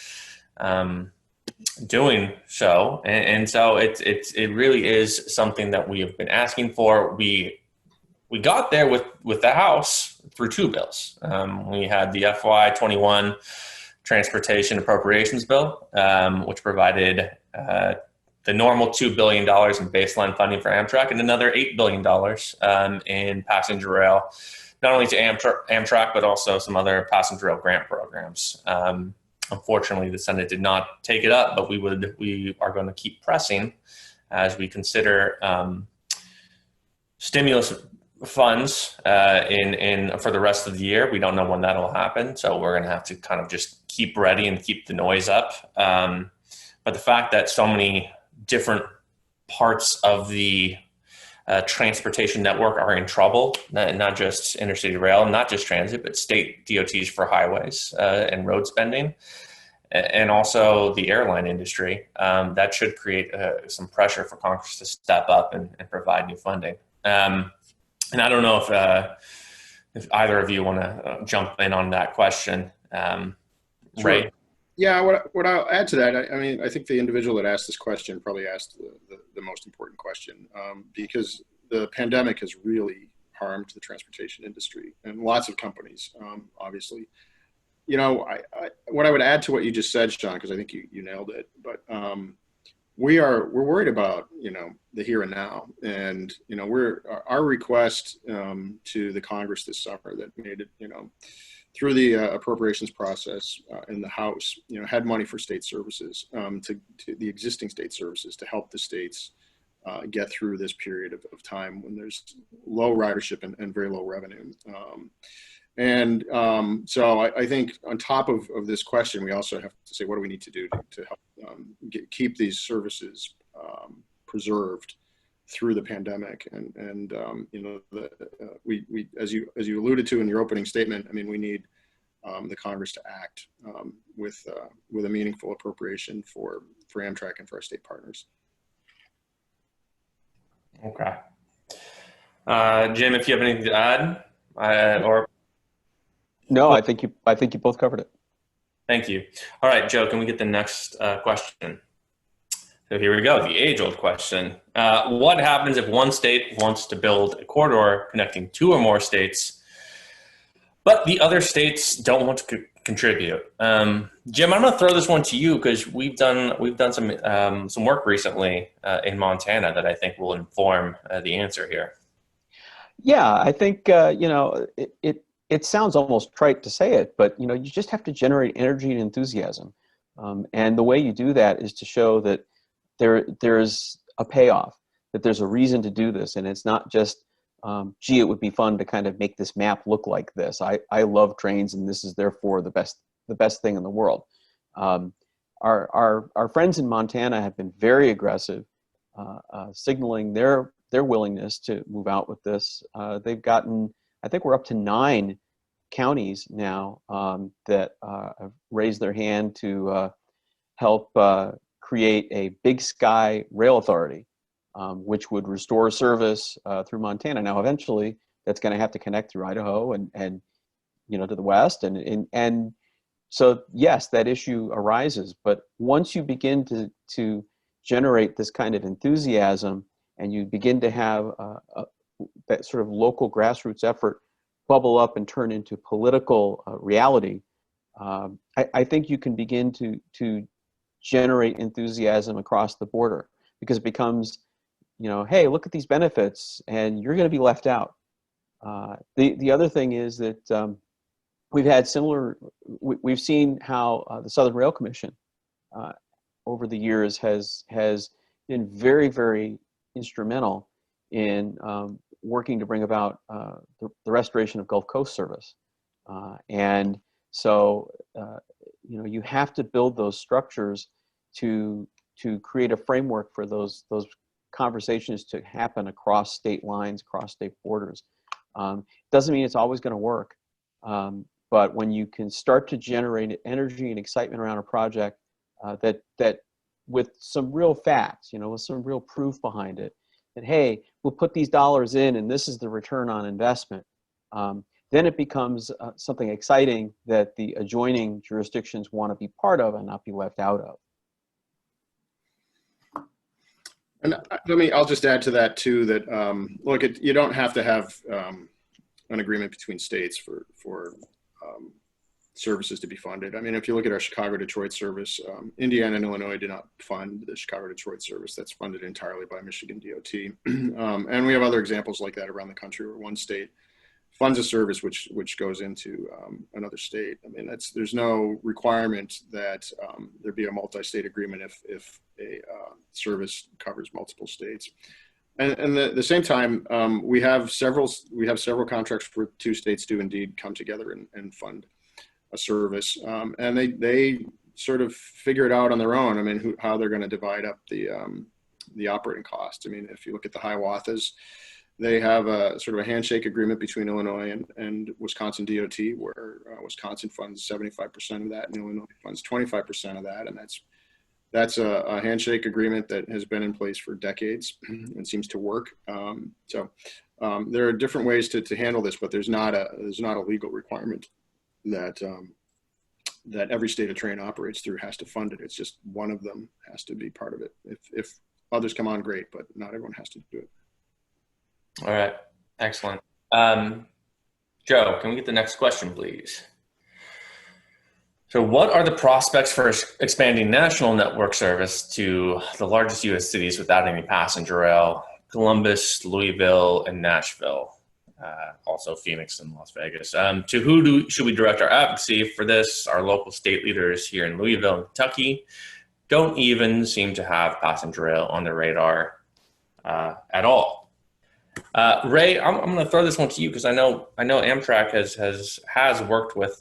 doing so. And so it really is something that we have been asking for. We got there with the House through two bills. We had the FY21 Transportation Appropriations Bill, which provided the normal $2 billion in baseline funding for Amtrak and another $8 billion in passenger rail, not only to Amtrak, but also some other passenger rail grant programs. Unfortunately, the Senate did not take it up, but we are going to keep pressing as we consider stimulus funds for the rest of the year. We don't know when that'll happen, so we're going to have to kind of just keep ready and keep the noise up. But the fact that so many different parts of the transportation network are in trouble, not just intercity rail, not just transit, but state DOTs for highways and road spending, and also the airline industry, that should create some pressure for Congress to step up and provide new funding. And I don't know if either of you want to jump in on that question. Ray? Sure. Yeah, what I'll add to that, I think the individual that asked this question probably asked the most important question, because the pandemic has really harmed the transportation industry and lots of companies, obviously. What I would add to what you just said, Sean, because I think you nailed it, but we're worried about the here and now, and our request to the Congress this summer that made it through the appropriations process in the House, had money for state services, to the existing state services, to help the states get through this period of time when there's low ridership and very low revenue. So I think on top of this question, we also have to say, what do we need to do to help keep these services preserved through the pandemic? We as you alluded to in your opening statement, we need the Congress to act with a meaningful appropriation for Amtrak and for our state partners. Okay, Jim, if you have anything to add, or no, I think you both covered it. Thank you. All right, Joe, can we get the next question? So here we go, the age-old question. What happens if one state wants to build a corridor connecting two or more states, but the other states don't want to contribute? Jim, I'm going to throw this one to you because we've done some work recently in Montana that I think will inform the answer here. Yeah, I think it sounds almost trite to say it, but you just have to generate energy and enthusiasm, and the way you do that is to show that there's a payoff, that there's a reason to do this, and it's not just gee, it would be fun to kind of make this map look like this. I love trains, and this is therefore the best thing in the world. Our friends in Montana have been very aggressive, signaling their willingness to move out with this. They've gotten, I think we're up to 9 counties now that have raised their hand to help create a big sky rail authority, which would restore service through Montana. Now, eventually, that's going to have to connect through Idaho and to the west, and so yes, that issue arises. But once you begin to generate this kind of enthusiasm, and you begin to have that sort of local grassroots effort bubble up and turn into political reality, I think you can begin to generate enthusiasm across the border, because it becomes, hey, look at these benefits, and you're going to be left out. The other thing is that we've seen how the Southern Rail Commission over the years has been very, very instrumental in working to bring about the restoration of Gulf Coast service. And so, you have to build those structures to create a framework for those conversations to happen across state lines, across state borders. Doesn't mean it's always going to work, but when you can start to generate energy and excitement around a project that with some real facts, with some real proof behind it, that hey, we'll put these dollars in and this is the return on investment, then it becomes something exciting that the adjoining jurisdictions want to be part of and not be left out of. And I'll just add to that too, that look, you don't have to have an agreement between states for services to be funded. I mean, if you look at our Chicago-Detroit service, Indiana and Illinois do not fund the Chicago-Detroit service. That's funded entirely by Michigan DOT. And we have other examples like that around the country where one state funds a service which goes into another state. I mean, there's no requirement that there be a multi-state agreement if a service covers multiple states. And at the same time, we have several contracts where two states do indeed come together and fund a service, and they sort of figure it out on their own. I mean, how they're going to divide up the operating costs. I mean, if you look at the Hiawatha's, they have a sort of a handshake agreement between Illinois and Wisconsin DOT, where Wisconsin funds 75% of that and Illinois funds 25% of that. And that's a handshake agreement that has been in place for decades and seems to work. So there are different ways to handle this, but there's not a legal requirement that every state a train operates through has to fund it. It's just one of them has to be part of it. If others come on, great, but not everyone has to do it. All right, excellent. Joe, can we get the next question, please? So what are the prospects for expanding national network service to the largest U.S. cities without any passenger rail? Columbus, Louisville, and Nashville. Also Phoenix and Las Vegas. To who should we direct our advocacy for this? Our local state leaders here in Louisville and Kentucky don't even seem to have passenger rail on their radar at all. Ray, I'm going to throw this one to you because I know Amtrak has worked with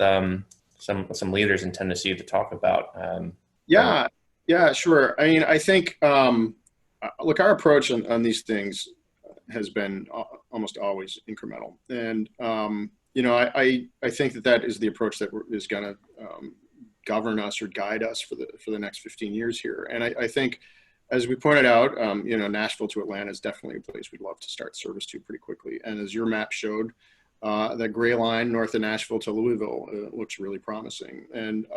some leaders in Tennessee to talk about. Yeah, sure. I mean, I think look, our approach on these things has been almost always incremental, and I think that is the approach that is going to govern us or guide us for the next 15 years here. And I think, as we pointed out, Nashville to Atlanta is definitely a place we'd love to start service to pretty quickly. And as your map showed, the gray line north of Nashville to Louisville looks really promising. And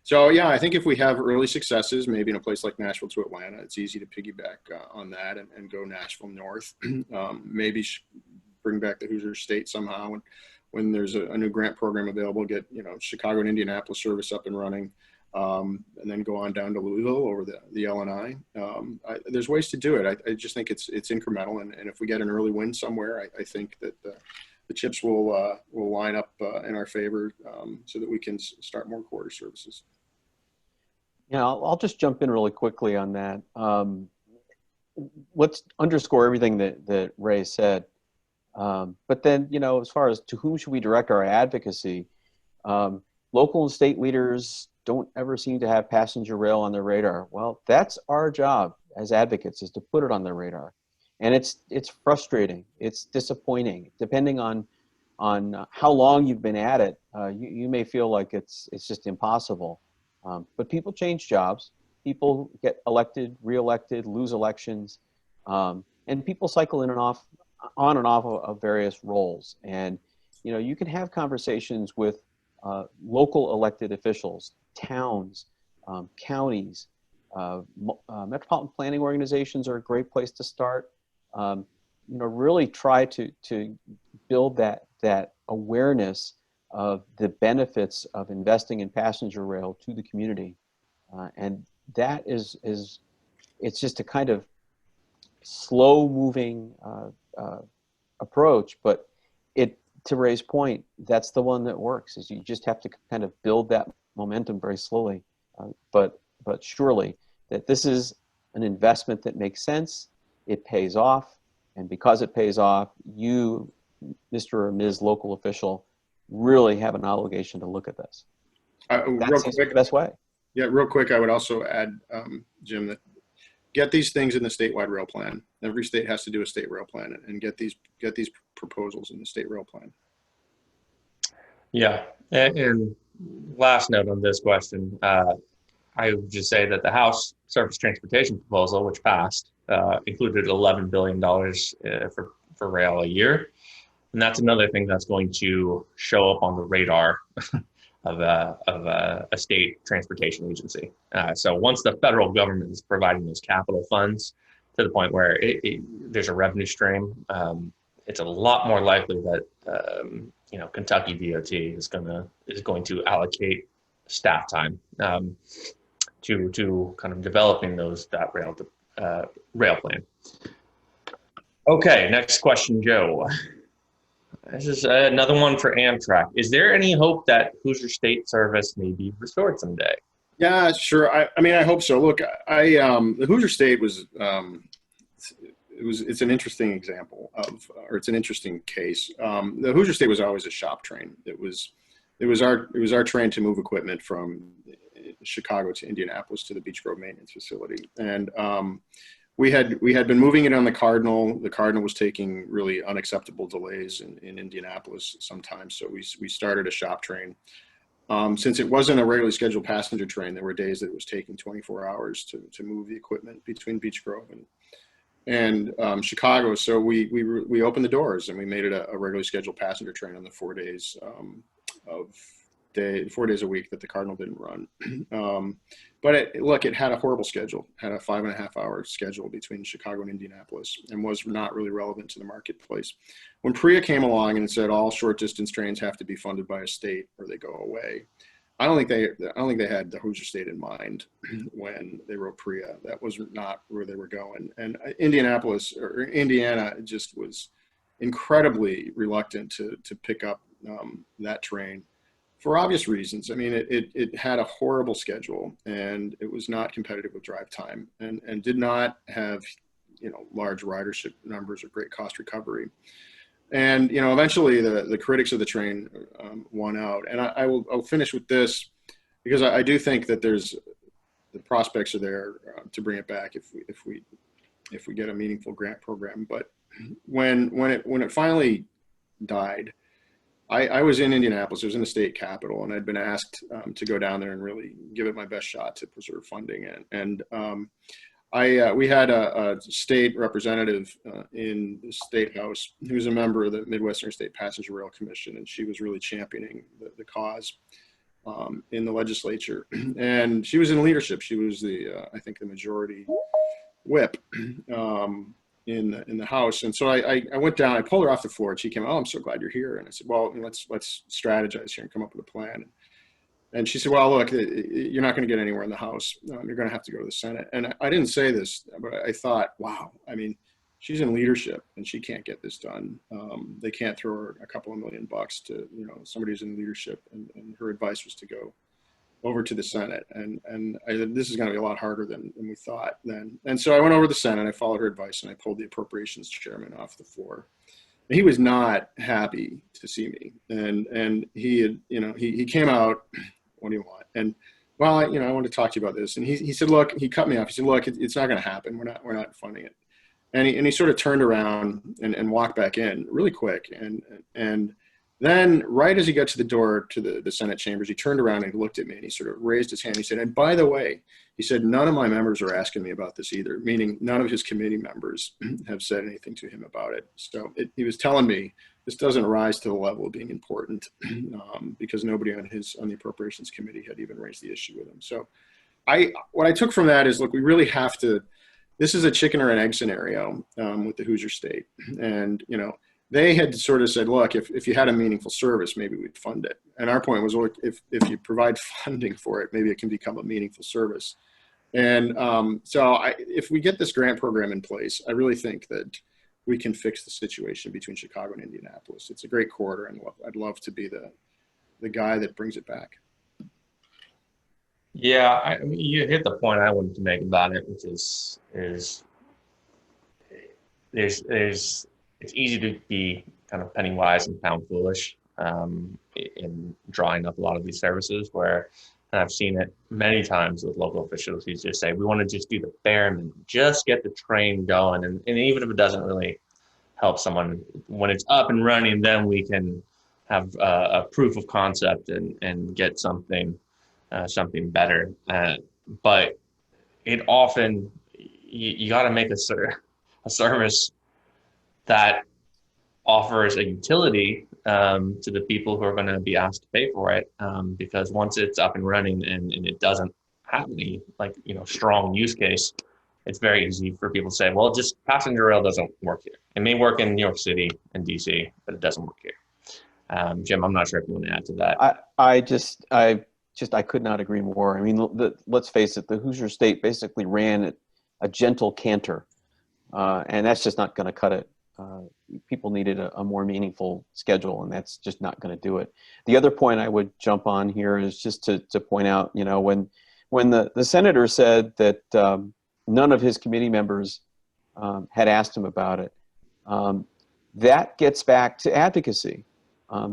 so, yeah, I think if we have early successes, maybe in a place like Nashville to Atlanta, it's easy to piggyback on that and go Nashville north. Maybe bring back the Hoosier State somehow. When there's a new grant program available, get Chicago and Indianapolis service up and running. And then go on down to Louisville over the L&I. There's ways to do it. I just think it's incremental, and if we get an early win somewhere, I think that the chips will line up in our favor so that we can start more corridor services. Yeah, I'll just jump in really quickly on that. Let's underscore everything that Ray said. But then, as far as to whom should we direct our advocacy, local and state leaders don't ever seem to have passenger rail on their radar. Well, that's our job as advocates, is to put it on their radar. And it's frustrating. It's disappointing. Depending on how long you've been at it, you may feel like it's just impossible. But people change jobs. people get elected, reelected, lose elections, and people cycle in and off, on and off of various roles. And you can have conversations with local elected officials, towns, counties, metropolitan planning organizations are a great place to start. Really try to build that awareness of the benefits of investing in passenger rail to the community, and that is it's just a kind of slow moving approach, but to Ray's point, that's the one that works. Is you just have to kind of build that momentum very slowly, but surely that this is an investment that makes sense. It pays off, and because it pays off, you, Mr. or Ms. Local Official, really have an obligation to look at this. Real quick, the best way. Yeah, real quick, I would also add, Jim, that get these things in the statewide rail plan. Every state has to do a state rail plan, and get these proposals in the state rail plan. Yeah, and last note on this question, I would just say that the House Surface Transportation proposal, which passed, included $11 billion for rail a year. And that's another thing that's going to show up on the radar of a state transportation agency. So once the federal government is providing those capital funds to the point where there's a revenue stream, it's a lot more likely that Kentucky DOT is going to allocate staff time to kind of developing that rail plan. Okay, next question, Joe. This is another one for Amtrak. Is there any hope that Hoosier State service may be restored someday? Yeah, sure. I mean, I hope so. Look, the Hoosier State was it's an interesting example or it's an interesting case. The Hoosier State was always a shop train. It was our train to move equipment from Chicago to Indianapolis to the Beech Grove maintenance facility, and we had been moving it on the Cardinal. The Cardinal was taking really unacceptable delays in Indianapolis sometimes, so we started a shop train. Since it wasn't a regularly scheduled passenger train, there were days that it was taking 24 hours to move the equipment between Beech Grove and Chicago. So we opened the doors and we made it a regularly scheduled passenger train on the 4 days 4 days a week that the Cardinal didn't run. But it had a horrible schedule, had a 5.5 hour schedule between Chicago and Indianapolis, and was not really relevant to the marketplace. When PREA came along and said all short distance trains have to be funded by a state or they go away, I don't think they had the Hoosier State in mind when they wrote PREA. That was not where they were going. And Indiana just was incredibly reluctant to pick up that train for obvious reasons. I mean, it had a horrible schedule, and it was not competitive with drive time, and did not have large ridership numbers or great cost recovery. And eventually the critics of the train won out. And I'll finish with this, because I do think that the prospects are there to bring it back if we get a meaningful grant program. But when it finally died, I was in Indianapolis. I was in the state capitol, and I'd been asked to go down there and really give it my best shot to preserve funding. And we had a state representative in the State House who was a member of the Midwestern State Passenger Rail Commission, and she was really championing the cause in the legislature. And she was in leadership. She was I think the majority whip in the House. And so I went down, I pulled her off the floor, and she came, "Oh, I'm so glad you're here." And I said, "Well, let's strategize here and come up with a plan." And she said, "Well, look, you're not going to get anywhere in the House. You're going to have to go to the Senate." And I didn't say this, but I thought, wow, I mean, she's in leadership and she can't get this done. They can't throw her a couple of $1 million to, somebody who's in leadership. And her advice was to go over to the Senate. And I said, this is going to be a lot harder than we thought then. And so I went over to the Senate, I followed her advice, and I pulled the appropriations chairman off the floor. He was not happy to see me. And he had, he came out, "What do you want?" And, "Well, I want to talk to you about this." And he said, "Look," he cut me off. He said, "Look, it's not going to happen. We're not funding it." And he sort of turned around and walked back in really quick. And Then right as he got to the door to the Senate chambers, he turned around and looked at me and he sort of raised his hand. He said, and by the way, he said, none of my members are asking me about this either, meaning none of his committee members have said anything to him about it. So he was telling me this doesn't rise to the level of being important because nobody on the Appropriations Committee had even raised the issue with him. So what I took from that is, look, we really have to, this is a chicken or an egg scenario with the Hoosier State. And, you know, they had sort of said, look, if you had a meaningful service, maybe we'd fund it. And our point was, look, if you provide funding for it, maybe it can become a meaningful service. And so if we get this grant program in place, I really think that we can fix the situation between Chicago and Indianapolis. It's a great corridor, and I'd love to be the guy that brings it back. Yeah, I mean, you hit the point I wanted to make about it, which is it's easy to be kind of penny wise and pound foolish in drawing up a lot of these services, where, and I've seen it many times with local officials who just say, we want to just do the bare minimum, just get the train going. And even if it doesn't really help someone, when it's up and running, then we can have a proof of concept and get something better. But it often, you got to make a service that offers a utility to the people who are going to be asked to pay for it, because once it's up and running and it doesn't have any, like, you know, strong use case, it's very easy for people to say, well, just passenger rail doesn't work here. It may work in New York City and DC, but it doesn't work here. Jim, I'm not sure if you want to add to that. I could not agree more. I mean, let's face it, the Hoosier State basically ran a gentle canter, and that's just not going to cut it. People needed a more meaningful schedule, and that's just not going to do it. The other point I would jump on here is just to point out, you know, when the senator said that none of his committee members had asked him about it, that gets back to advocacy.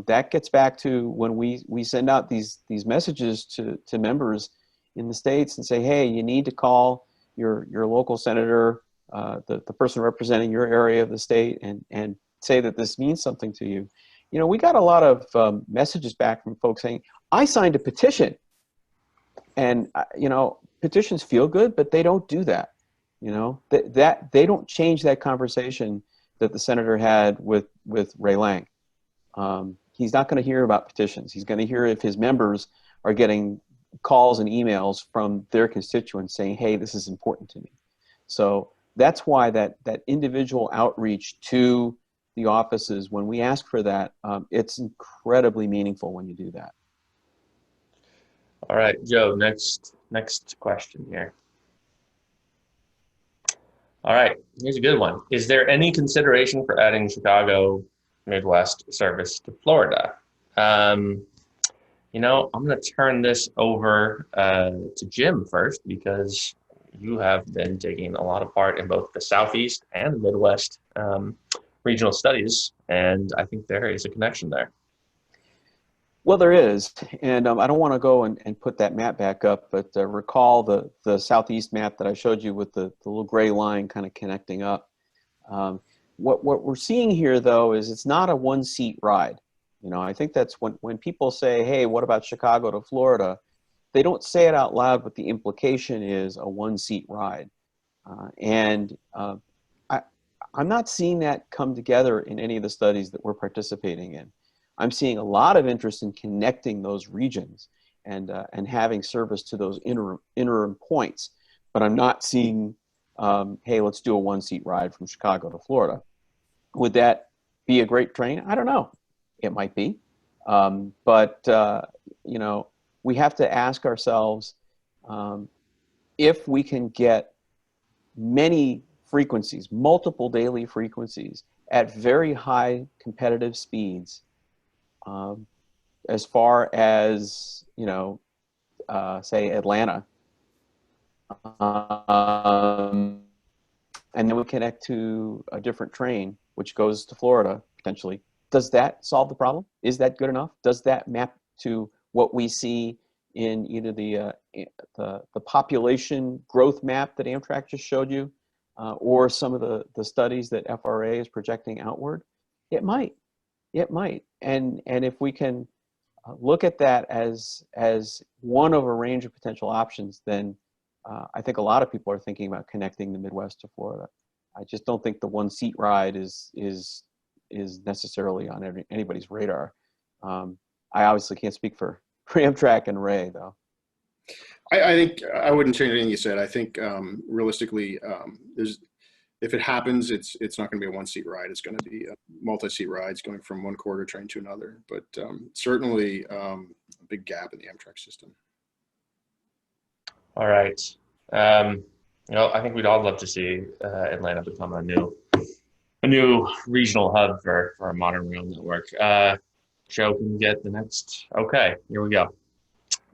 That gets back to when we send out these messages to members in the states and say, hey, you need to call your local senator, the person representing your area of the state, and say that this means something to you. You know, we got a lot of messages back from folks saying, I signed a petition. And, you know, petitions feel good, but they don't do that. You know, that they don't change that conversation that the senator had with Ray Lang. He's not going to hear about petitions. He's going to hear if his members are getting calls and emails from their constituents saying, hey, this is important to me. So that's why that individual outreach to the offices, when we ask for that, it's incredibly meaningful when you do that. All right, Joe, next question here. All right, here's a good one. Is there any consideration for adding Chicago Midwest service to Florida? You know, I'm going to turn this over to Jim first, because you have been taking a lot of part in both the Southeast and the Midwest regional studies, and I think there is a connection there. Well, there is, and I don't want to go and put that map back up, but recall the Southeast map that I showed you with the little gray line kind of connecting up. What we're seeing here, though, is it's not a one-seat ride. You know, I think that's when people say, hey, what about Chicago to Florida? They don't say it out loud, but the implication is a one-seat ride. I'm not seeing that come together in any of the studies that we're participating in. I'm seeing a lot of interest in connecting those regions and having service to those interim points, but I'm not seeing, hey, let's do a one-seat ride from Chicago to Florida. Would that be a great train? I don't know. It might be, but you know, we have to ask ourselves if we can get many frequencies, multiple daily frequencies at very high competitive speeds, as far as, you know, say Atlanta, and then we connect to a different train which goes to Florida potentially. Does that solve the problem? Is that good enough? Does that map to what we see in either the population growth map that Amtrak just showed you, or some of the studies that FRA is projecting outward? It might. It might. and if we can look at that as one of a range of potential options, then I think a lot of people are thinking about connecting the Midwest to Florida. I just don't think the one seat ride is necessarily on anybody's radar. I obviously can't speak for Amtrak and Ray, though. I think I wouldn't change anything you said. I think realistically, if it happens, it's not going to be a one seat ride. It's going to be a multi-seat rides going from one corridor train to another. But certainly a big gap in the Amtrak system. All right. I think we'd all love to see Atlanta become a new regional hub for a modern rail network. Joe can get the next. Okay, here we go.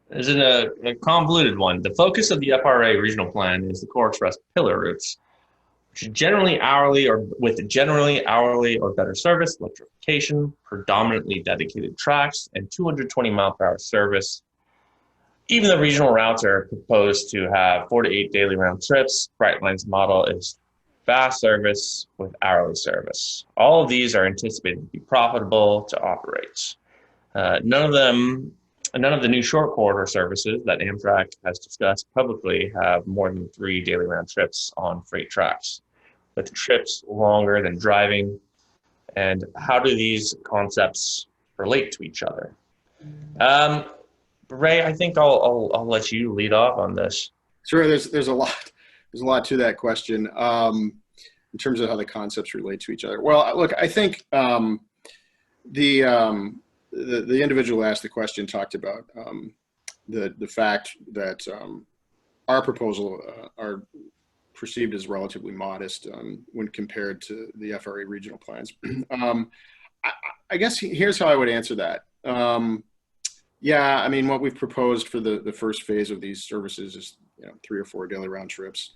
This is a convoluted one. The focus of the FRA regional plan is the Core Express pillar routes, which is generally hourly or better service, electrification, predominantly dedicated tracks, and 220 mile per hour service. Even the regional routes are proposed to have 4 to 8 daily round trips. Brightline's model is fast service with hourly service. All of these are anticipated to be profitable to operate. None of the new short corridor services that Amtrak has discussed publicly have more than 3 daily round trips on freight tracks, with trips longer than driving. And how do these concepts relate to each other? Ray, I think I'll let you lead off on this. Sure. There's a lot to that question in terms of how the concepts relate to each other. Well, look, I think the individual who asked the question talked about the fact that our proposal are perceived as relatively modest when compared to the FRA regional plans. I guess here's how I would answer that. Yeah, I mean, what we've proposed for the first phase of these services is 3 or 4 daily round trips.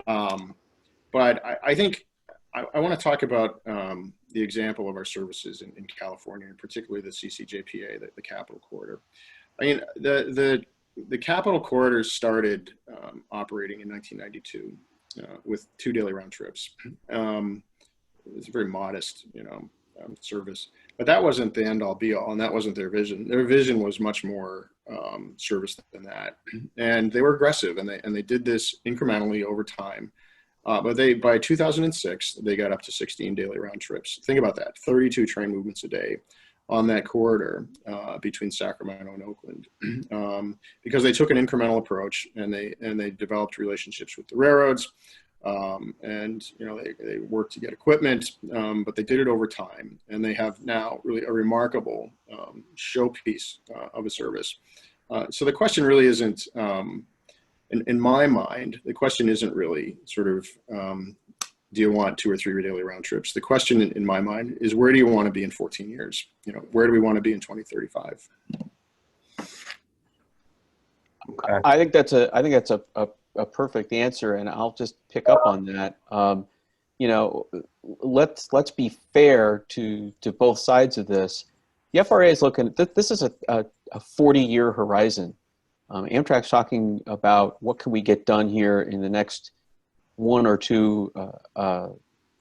But I think I want to talk about the example of our services in California, and particularly the CCJPA, the Capital Corridor. I mean, the Capital Corridor started operating in 1992 with 2 daily round trips. It's a very modest, service, but that wasn't the end all be all, and that wasn't their vision. Their vision was much more service than that, and they were aggressive, and they did this incrementally over time. But by 2006, they got up to 16 daily round trips. Think about that, 32 train movements a day on that corridor between Sacramento and Oakland, because they took an incremental approach, and they developed relationships with the railroads, and they worked to get equipment, but they did it over time, and they have now really a remarkable showpiece of a service. So the question really isn't. In my mind, the question isn't really sort of, do you want 2 or 3 daily round trips? The question in my mind is, where do you want to be in 14 years? Where do we want to be in 2035? Okay. I think that's a perfect answer, and I'll just pick up on that. Let's be fair to both sides of this. The FRA is looking at this is a 40-year horizon. Amtrak's talking about what can we get done here in the next 1 or 2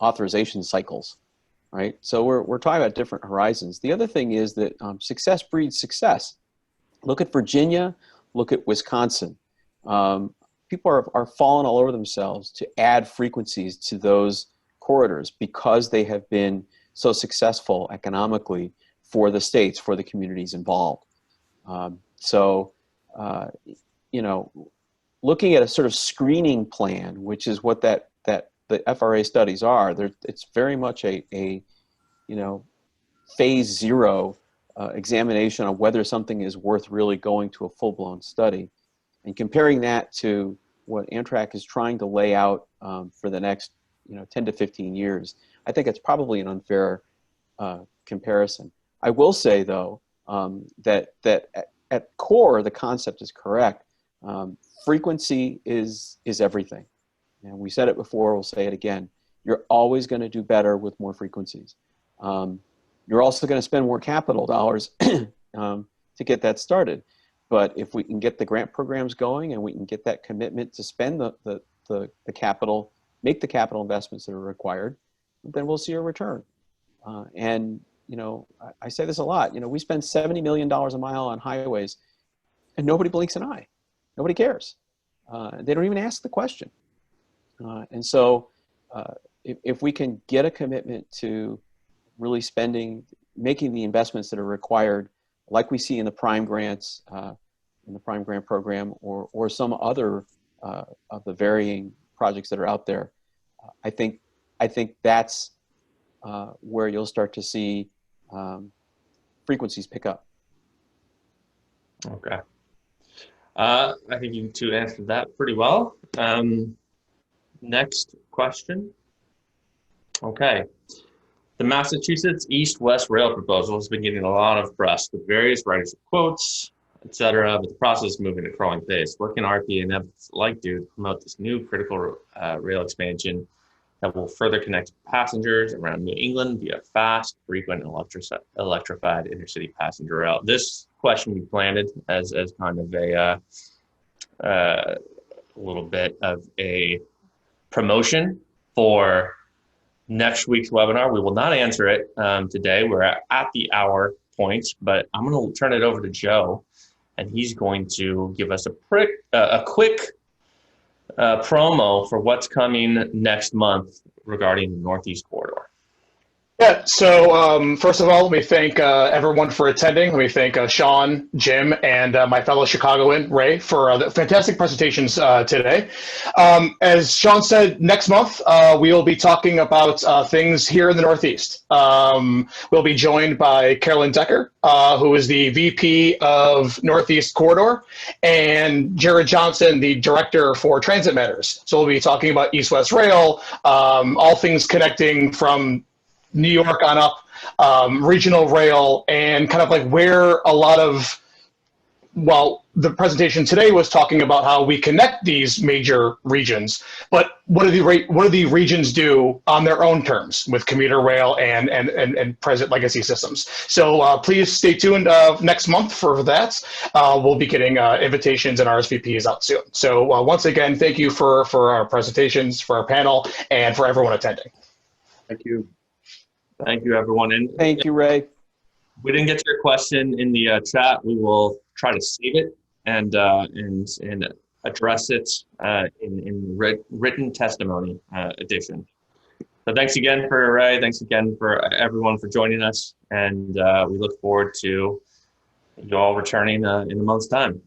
authorization cycles, right? So we're talking about different horizons. The other thing is that success breeds success. Look at Virginia, look at Wisconsin. People are falling all over themselves to add frequencies to those corridors because they have been so successful economically for the states, for the communities involved. Looking at a sort of screening plan, which is what that the FRA studies are, it's very much a phase 0 examination of whether something is worth really going to a full-blown study, and comparing that to what Amtrak is trying to lay out for the next 10 to 15 years. I think it's probably an unfair comparison. I will say though that at core the concept is correct. Frequency is everything, and we said it before. We'll say it again. You're always going to do better with more frequencies. You're also going to spend more capital dollars to get that started. But if we can get the grant programs going and we can get that commitment to spend the capital, make the capital investments that are required, then we'll see a return. And I say this a lot, we spend $70 million a mile on highways and nobody blinks an eye. Nobody cares. They don't even ask the question. And so if we can get a commitment to really making the investments that are required, like we see in the Prime grants, in the Prime grant program, or some other of the varying projects that are out there, I think that's where you'll start to see frequencies pick up. Okay. I think you two answered that pretty well. Next question. Okay. The Massachusetts East-West Rail proposal has been getting a lot of press with various writers of quotes, etc., but the process is moving at a crawling pace. What can RPA and efforts like do to promote this new critical rail expansion that will further connect passengers around New England via fast, frequent, and electrified intercity passenger rail? This question we planted as kind of a little bit of a promotion for next week's webinar. We will not answer it today. We're at the hour point, but I'm going to turn it over to Joe, and he's going to give us a quick promo for what's coming next month regarding the Northeast Corridor. Yeah, so first of all, let me thank everyone for attending. Let me thank Sean, Jim, and my fellow Chicagoan, Ray, for the fantastic presentations today. As Sean said, next month, we will be talking about things here in the Northeast. We'll be joined by Carolyn Decker, who is the VP of Northeast Corridor, and Jared Johnson, the Director for Transit Matters. So we'll be talking about East-West Rail, all things connecting from New York on up, regional rail, and kind of like where a lot of, the presentation today was talking about how we connect these major regions, but what do the regions do on their own terms with commuter rail and present legacy systems? So please stay tuned next month for that. We'll be getting invitations and RSVPs out soon. So once again, thank you for our presentations, for our panel, and for everyone attending. Thank you. Thank you, everyone. And Thank you, Ray. we didn't get to your question in the chat. We will try to save it and address it in written testimony edition. So thanks again for Ray. Thanks again for everyone for joining us. And we look forward to you all returning in a month's time.